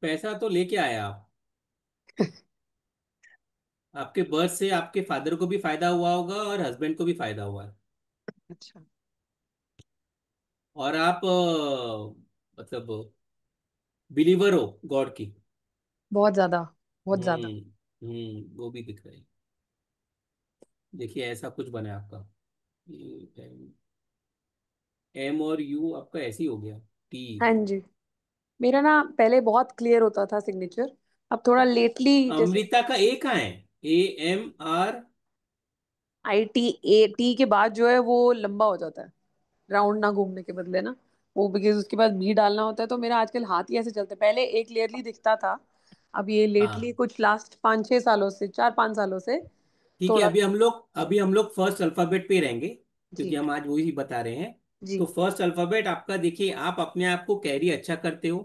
पैसा तो लेके आया आप। आपके बर्थ से आपके फादर को भी फायदा हुआ होगा और हस्बैंड को भी फायदा हुआ है। अच्छा। और आप मतलब बिलीवर हो गॉड की। बहुत ज्यादा, बहुत ज्यादा। वो भी दिख रहा है। देखिए ऐसा कुछ बना है आपका। एम, एम और यू आपका ऐसे ही हो गया। टी। हाँ जी। मेरा ना पहले बहुत क्लियर होता था सिग्नेचर, अब थोड़ा लेटली जैसे अमृता का ए कहाँ है? AMR। I T, A T के बाद जो है वो लंबा हो जाता है, राउंड ना घूमने के बदले ना, वो बिकॉज उसके बाद बी डालना होता है, तो मेरा आजकल हाथ ही ऐसे चलते हैं। पहले एक क्लियरली दिखता था, अब ये लेटली हाँ कुछ लास्ट 5-6 सालों से, 4-5 सालों से ठीक है। थोड़ा। अभी हम लोग फर्स्ट अल्फाबेट पे ही रहेंगे क्योंकि जी। हम आज वही बता रहे हैं। जी। तो फर्स्ट अल्फाबेट आपका देखिए, आप अपने आप को कैरी अच्छा करते हो।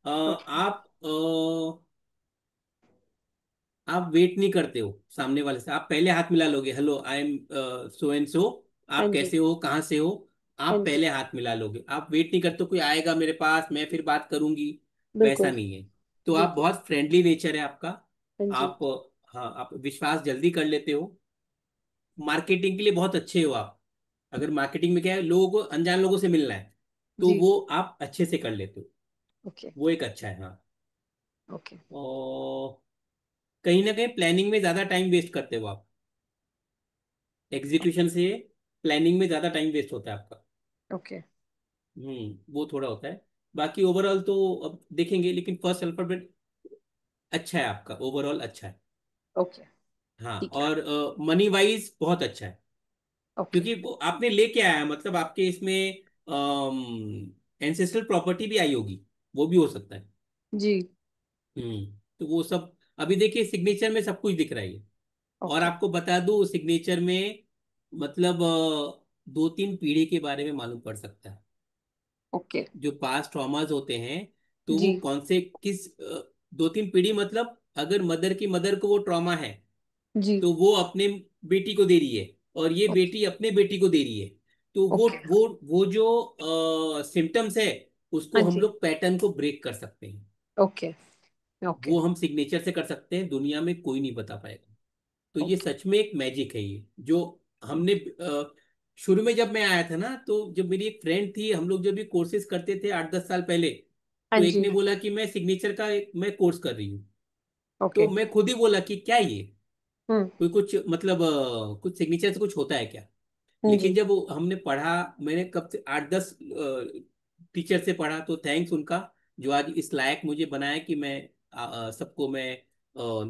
ओके। आप वेट नहीं करते हो सामने वाले से। आप पहले हाथ मिला लोगे, hello I am so and so, हाँ आप जी। कैसे हो, कहाँ से हो। हाँ आप जी। पहले हाथ मिला लोगे। आप वेट नहीं करते कोई आएगा मेरे पास मैं फिर बात करूंगी। वैसा बिल्कुल। नहीं है। तो आप बिल्कुल। बहुत फ्रेंडली नेचर है आपका। हाँ जी। आप हाँ, आप विश्वास जल्दी कर लेते हो। मार्केटिंग के लिए बहुत अच्छे हो आप। अगर मार्केटिंग में क्या है, लोगों को, अनजान लोगों से मिलना है, तो जी। वो आप अच्छे से कर लेते हो। ओके। वो एक अच्छा है हाँ। ओके। और कहीं ना कहीं प्लानिंग में ज्यादा टाइम वेस्ट करते हो आप। एग्जीक्यूशन से प्लानिंग में ज्यादा टाइम वेस्ट होता है आपका। ओके। वो थोड़ा होता है। बाकी ओवरऑल तो अब देखेंगे, लेकिन फर्स्ट अल्फाबेट अच्छा है आपका, ओवरऑल अच्छा है। ओके। हाँ, ठीक है। और मनी वाइज बहुत अच्छा है। ओके। क्योंकि वो आपने लेके आया है, मतलब आपके इसमें एंसेस्ट्रल प्रॉपर्टी भी आई होगी। वो भी हो सकता है। जी। तो वो सब अभी देखिए सिग्नेचर में सब कुछ दिख रहा है। और ओके। आपको बता दूं सिग्नेचर में मतलब 2-3 पीढ़ी के बारे में मालूम पड़ सकता है। ओके। जो पास्ट ट्रॉमास होते हैं, तो वो जी। कौन से किस 2-3 पीढ़ी, मतलब अगर मदर की मदर को वो ट्रॉमा है, जी। तो वो अपने बेटी को दे रही है, और ये ओके। बेटी अपने बेटी को दे रही है। तो वो ओके। वो वो जो सिम्टम्स है, हाँ उसको हम जी। लोग पैटर्न को ब्रेक कर सकते हैं। ओके। ओके। वो हम सिग्नेचर से कर सकते हैं, दुनिया में कोई नहीं बता पाएगा। तो ये ओके। सच में एक मैजिक है ये जो हमने शुरू में जब मैं आया था ना, तो जब मेरी एक फ्रेंड थी, हम लोग जब भी कोर्सेज करते थे 8-10 साल पहले, हाँ तो एक जी। ने बोला कि मैं सिग्नेचर का मैं कोर्स कर रही हूँ। तो ओके। मैं खुद ही बोला कि क्या ये हम्म। कोई कुछ मतलब कुछ सिग्नेचर से कुछ होता है क्या। हाँ लेकिन जी। जब हमने पढ़ा, मैंने कब से 8-10 टीचर से पढ़ा, तो थैंक्स उनका, जो आज इस लायक मुझे बनाया कि मैं सबको मैं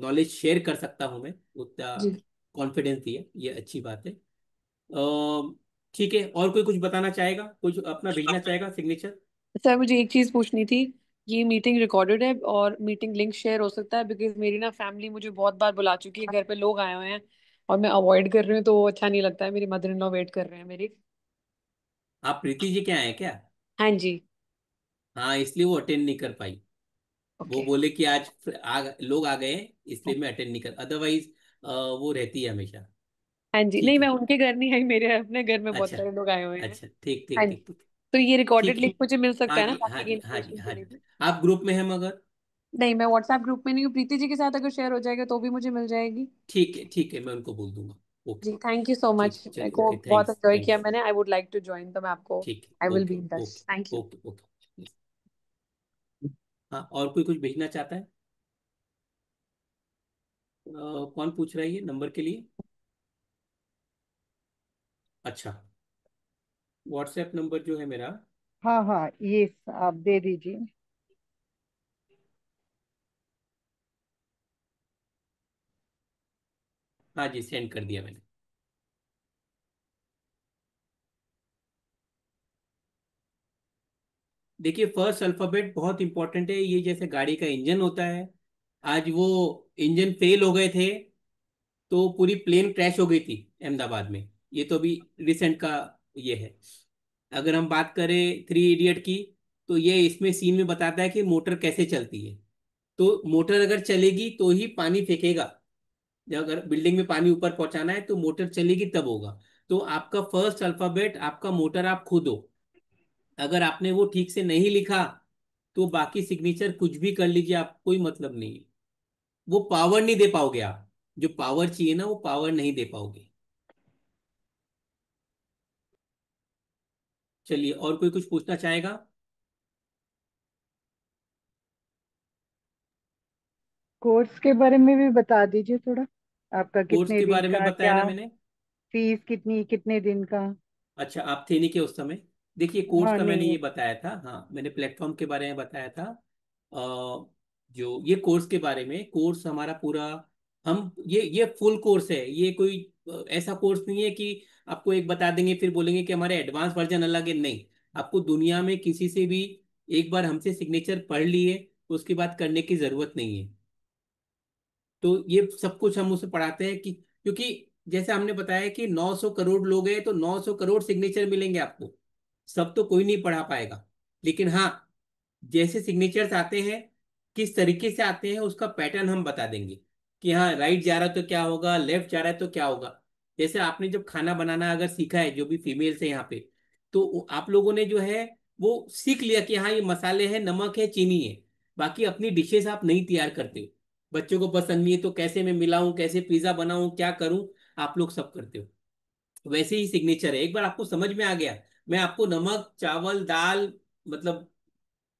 नॉलेज शेयर कर सकता हूँ। मैं उतना जी। कॉन्फिडेंस दिया, ये अच्छी बात है। ठीक है, और कोई कुछ बताना चाहेगा, कुछ अपना भेजना चाहेगा सिग्नेचर? सर मुझे एक चीज पूछनी थी। ये मीटिंग रिकॉर्डेड है और मीटिंग लिंक शेयर हो सकता है? बिकॉज मेरी ना फैमिली मुझे बहुत बार बुला चुकी है, घर पे लोग आए हुए हैं और मैं अवॉइड कर रही हूँ, तो वो अच्छा नहीं लगता है। मेरी मदर इन लॉ वेट कर रहे हैं मेरी। आप प्रीति जी के आए क्या? हाँ जी। हाँ, इसलिए वो अटेंड नहीं कर पाई। वो ओके। बोले कि आज लोग आ गए हैं, इसलिए मैं अटेंड नहीं कर, अदरवाइज वो रहती है हमेशा। हाँ जी, नहीं ठीक मैं है। उनके घर नहीं आई, मेरे अपने घर में बहुत अच्छा। सारे लोग आए हुए हैं। अच्छा, ठीक हाँ ठीक जी। ठीक ठीक। तो ये रिकॉर्डेड ठीक है। लिंक मुझे मिल सकता हाँ है ना जी, हाँ बाकी की जी, हाँ जी, इन्फॉर्मेशन के हाँ लिए जी। भी? आप ग्रुप में हैं मगर? नहीं, मैं व्हाट्सएप ग्रुप में नहीं हूँ। प्रीति जी के साथ अगर शेयर हो जाएगा तो भी मुझे मिल जाएगी। ठीक है, ठीक है, मैं उनको बोल दूंगा। ओके। जी, थैंक यू सो मच, ठीक, मेरे चलिए, को ओके, बहुत थैंक्स एंजॉय किया थैंक्स। मैंने। I would like to join, तो मैं आपको ठीक आई है, will be okay in touch. Okay thank you. Okay okay. हाँ, और कोई कुछ भेजना चाहता है? कौन पूछ रहा है ये नंबर के लिए? अच्छा, व्हाट्सएप नंबर जो है मेरा। हाँ हाँ, ये आप दे दीजिए। हाँ जी, सेंड कर दिया मैंने। देखिए फर्स्ट अल्फाबेट बहुत इंपॉर्टेंट है, ये जैसे गाड़ी का इंजन होता है, आज वो इंजन फेल हो गए थे, तो पूरी प्लेन क्रैश हो गई थी अहमदाबाद में। ये तो अभी रिसेंट का ये है। अगर हम बात करें थ्री इडियट की, तो ये इसमें सीन में बताता है कि मोटर कैसे चलती है। तो मोटर अगर चलेगी तो ही पानी फेंकेगा। जब अगर बिल्डिंग में पानी ऊपर पहुंचाना है तो मोटर चलेगी तब होगा। तो आपका फर्स्ट अल्फाबेट आपका मोटर आप खुद हो। अगर आपने वो ठीक से नहीं लिखा तो बाकी सिग्नेचर कुछ भी कर लीजिए, आप कोई मतलब नहीं है। वो पावर नहीं दे पाओगे आप। जो पावर चाहिए ना, वो पावर नहीं दे पाओगे। चलिए, और कोई कुछ पूछना चाहेगा? कोर्स के बारे में भी बता दीजिए थोड़ा, आपका कोर्स कितने के वीक बारे में का बताया क्या, ना मैंने। फीस कितनी, कितने दिन का? अच्छा, आप थे नहीं के उस समय। देखिए, कोर्स हाँ का मैंने नहीं। ये बताया था, हाँ मैंने प्लेटफॉर्म के बारे में बताया था। जो ये कोर्स के बारे में, कोर्स हमारा पूरा, हम ये फुल कोर्स है। ये कोई ऐसा कोर्स नहीं है कि आपको एक बता देंगे फिर बोलेंगे कि हमारे एडवांस वर्जन अलग है, नहीं। आपको दुनिया में किसी से भी एक बार हमसे सिग्नेचर पढ़ लिए तो उसके बाद करने की जरूरत नहीं है। तो ये सब कुछ हम उसे पढ़ाते हैं कि, क्योंकि जैसे हमने बताया कि 900 करोड़ लोग हैं, तो 900 करोड़ सिग्नेचर मिलेंगे आपको। सब तो कोई नहीं पढ़ा पाएगा। लेकिन हाँ, जैसे सिग्नेचर्स आते हैं, किस तरीके से आते हैं उसका पैटर्न हम बता देंगे। कि हाँ, राइट जा रहा है तो क्या होगा, लेफ्ट जा रहा है तो क्या होगा। जैसे आपने जब खाना बनाना अगर सीखा है, जो भी फीमेल्स है यहाँ पे, तो आप लोगों ने जो है वो सीख लिया कि हाँ ये मसाले हैं, नमक है, चीनी है। बाकी अपनी डिशेस आप नहीं तैयार करते हो। बच्चों को पसंद नहीं है तो कैसे मैं मिलाऊं, कैसे पिज्जा बनाऊं, क्या करूं, आप लोग सब करते हो। वैसे ही सिग्नेचर है, एक बार आपको समझ में आ गया, मैं आपको नमक, चावल, दाल, मतलब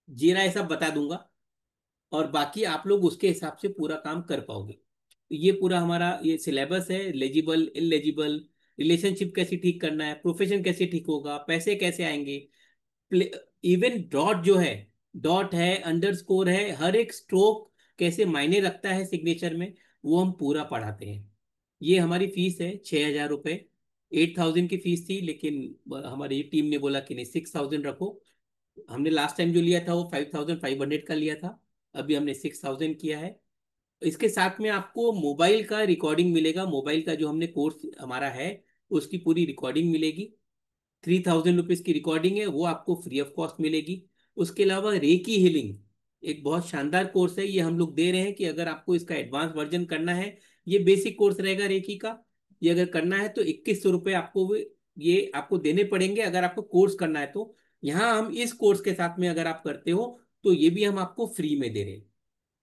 जीरा, ये सब बता दूंगा। और बाकी आप लोग उसके हिसाब से पूरा काम कर पाओगे। तो ये पूरा हमारा ये सिलेबस है। लेजिबल, इलेजिबल, रिलेशनशिप कैसे ठीक करना है, प्रोफेशन कैसे ठीक होगा, पैसे कैसे आएंगे, इवन डॉट जो है, डॉट है, अंडरस्कोर है, हर एक स्ट्रोक कैसे मायने रखता है सिग्नेचर में, वो हम पूरा पढ़ाते हैं। ये हमारी फीस है, 6,000 रुपये। 8,000 की फीस थी, लेकिन हमारी टीम ने बोला कि नहीं, 6,000 रखो। हमने लास्ट टाइम जो लिया था वो 5,500 का लिया था। अभी हमने 6,000 किया है। इसके साथ में आपको मोबाइल का रिकॉर्डिंग मिलेगा। मोबाइल का जो हमने कोर्स हमारा है, उसकी पूरी रिकॉर्डिंग मिलेगी। 3,000 रुपीज की रिकॉर्डिंग है, वो आपको फ्री ऑफ कॉस्ट मिलेगी। उसके अलावा रेकी हीलिंग एक बहुत शानदार कोर्स है, ये हम लोग दे रहे हैं कि अगर आपको इसका एडवांस वर्जन करना है, ये बेसिक कोर्स रहेगा रेकी का। ये अगर करना है तो 2,100 रुपये आपको ये आपको देने पड़ेंगे अगर आपको कोर्स करना है तो। यहाँ हम इस कोर्स के साथ में अगर आप करते हो तो ये भी हम आपको फ्री में दे रहे हैं।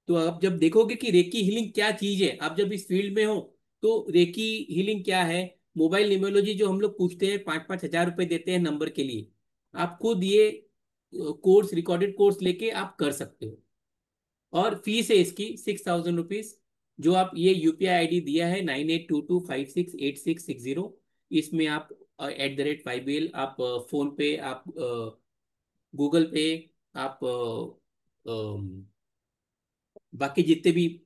तो आप जब देखोगे कि रेकी हीलिंग क्या चीज है, आप जब इस फील्ड में हो, तो रेकी हीलिंग क्या है, मोबाइल निमोलॉजी जो हम लोग पूछते हैं, 5-5 हज़ार रुपए देते हैं नंबर के लिए, आप खुद ये कोर्स, रिकॉर्डेड कोर्स लेके आप कर सकते हो। और फीस है इसकी 6,000 रुपीज। जो आप ये यूपीआई आईडी दिया है 9822568660, इसमें आप @YBL, आप फोन पे, आप गूगल पे, आप बाकी जितने भी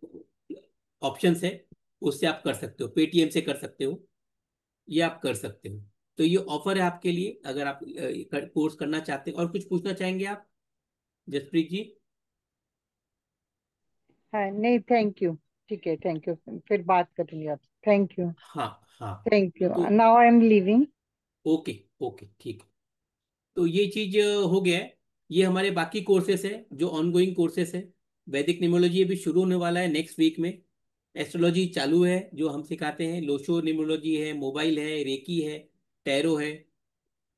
ऑप्शंस है उससे आप कर सकते हो, पेटीएम से कर सकते हो, ये आप कर सकते हो। तो ये ऑफर है आपके लिए अगर आप कोर्स करना चाहते हैं। और कुछ पूछना चाहेंगे आप, जसप्रीत जी? हाँ नहीं, थैंक यू। ठीक है, थैंक यू, फिर बात करूंगी आपसे। Thank you. हाँ, हाँ। थैंक यू, तो now I am leaving. Okay, okay, ठीक है। तो ये चीज हो गया है। ये हमारे बाकी कोर्सेस है जो ऑनगोइंग कोर्सेस है। वैदिक निमोलॉजी अभी शुरू होने वाला है नेक्स्ट वीक में। एस्ट्रोलॉजी चालू है जो हम सिखाते हैं, लोशो निमोलॉजी है, मोबाइल है, रेकी है, टैरो है,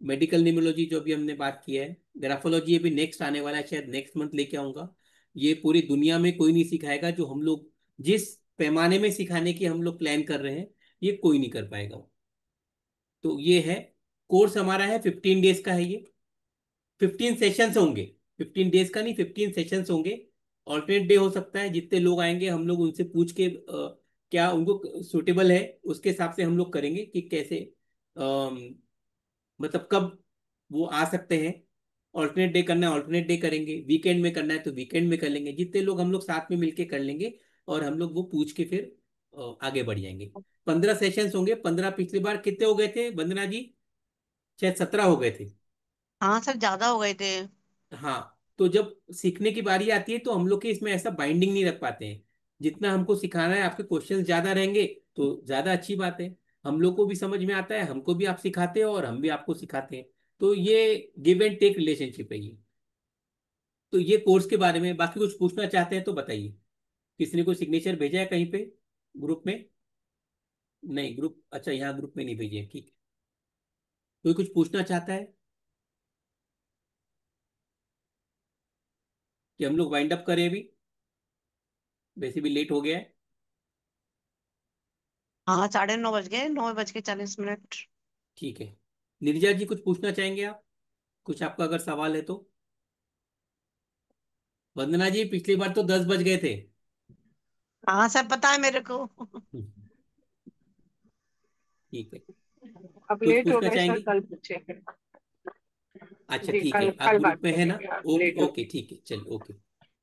मेडिकल निमोलॉजी जो भी हमने बात की है, ग्राफोलॉजी अभी नेक्स्ट आने वाला है, शायद नेक्स्ट मंथ लेके आऊंगा। ये पूरी दुनिया में कोई नहीं सिखाएगा जो हम लोग जिस पैमाने में सिखाने की हम लोग प्लान कर रहे हैं, ये कोई नहीं कर पाएगा। तो ये है, कोर्स हमारा है 15 डेज का है ये। 15 सेशंस होंगे। 15 डेज का नहीं, 15 सेशंस होंगे। ऑल्टरनेट डे हो सकता है, जितने लोग आएंगे हम लोग उनसे पूछ के क्या उनको सुटेबल है, उसके हिसाब से हम लोग करेंगे कि कैसे, मतलब कब वो आ सकते हैं। ऑल्टरनेट डे करना है, ऑल्टरनेट डे करेंगे, वीकेंड में करना है तो वीकेंड में कर लेंगे, जितने लोग हम लोग साथ में मिलके कर लेंगे। और हम लोग वो पूछ के फिर आगे बढ़ जाएंगे। 15 सेशंस होंगे। 15, पिछली बार कितने हो गए थे वंदना जी? शायद 17 हो गए थे। हाँ सर, ज्यादा हो गए थे। हाँ, तो जब सीखने की बारी आती है तो हम लोग के इसमें ऐसा बाइंडिंग नहीं रख पाते हैं जितना हमको सिखाना है, आपके क्वेश्चन ज्यादा रहेंगे तो ज्यादा अच्छी बात है। हम लोग को भी समझ में आता है, हमको भी आप सिखाते हैं और हम भी आपको सिखाते हैं। तो ये गिव एंड टेक रिलेशनशिप है ये। तो ये कोर्स के बारे में बाकी कुछ पूछना चाहते हैं तो बताइए। किसी ने कोई सिग्नेचर भेजा है कहीं पे ग्रुप में? नहीं, ग्रुप, अच्छा यहाँ ग्रुप में नहीं भेजे हैं, ठीक है। कोई कुछ पूछना चाहता है कि हम लोग वाइंड अप करें अभी? वैसे भी लेट हो गया है। हाँ, 9:30 बज गए, 9:40 मिनट। ठीक है। निर्जा जी कुछ पूछना चाहेंगे आप? कुछ आपका अगर सवाल है तो। वंदना जी पिछली बार तो 10 बज गए थे। हाँ सर, पता है मेरे को। हम्म, ठीक है। अब कुछ लेट हो पूछना गए सर, चाहेंगे? कल पूछेंगे। अच्छा जी, ठीक है, कल आप कल ग्रुप बात में है ना? करेंगे, आप ओके लेट हो ओके, गए। ठीक है, चलिए, ओके।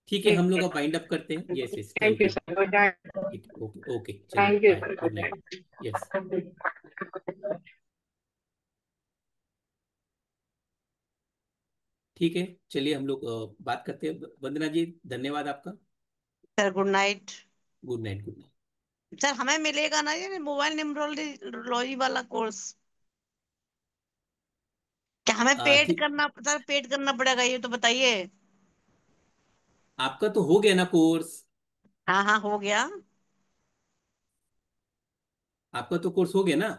ठीक है, ठीक हम लोग है अब वाइंड अप करते हैं। Yes yes, sir, thank thank you you. Sir, good night. ठीक है, ओके ओके, चलिए, thank you bye, sir, good good night. Night. Yes. ठीक है, चलिए हम लोग बात करते हैं। वंदना जी, धन्यवाद आपका। Sir good night. Good night, good night. Sir हमें मिलेगा ना ये मोबाइल न्यूमरोलॉजी वाला कोर्स? क्या हमें पेड ठीक। करना, सर पेड करना पड़ेगा ये तो बताइए। आपका तो हो गया ना कोर्स? हाँ हाँ, हो गया। आपका तो कोर्स हो गया ना?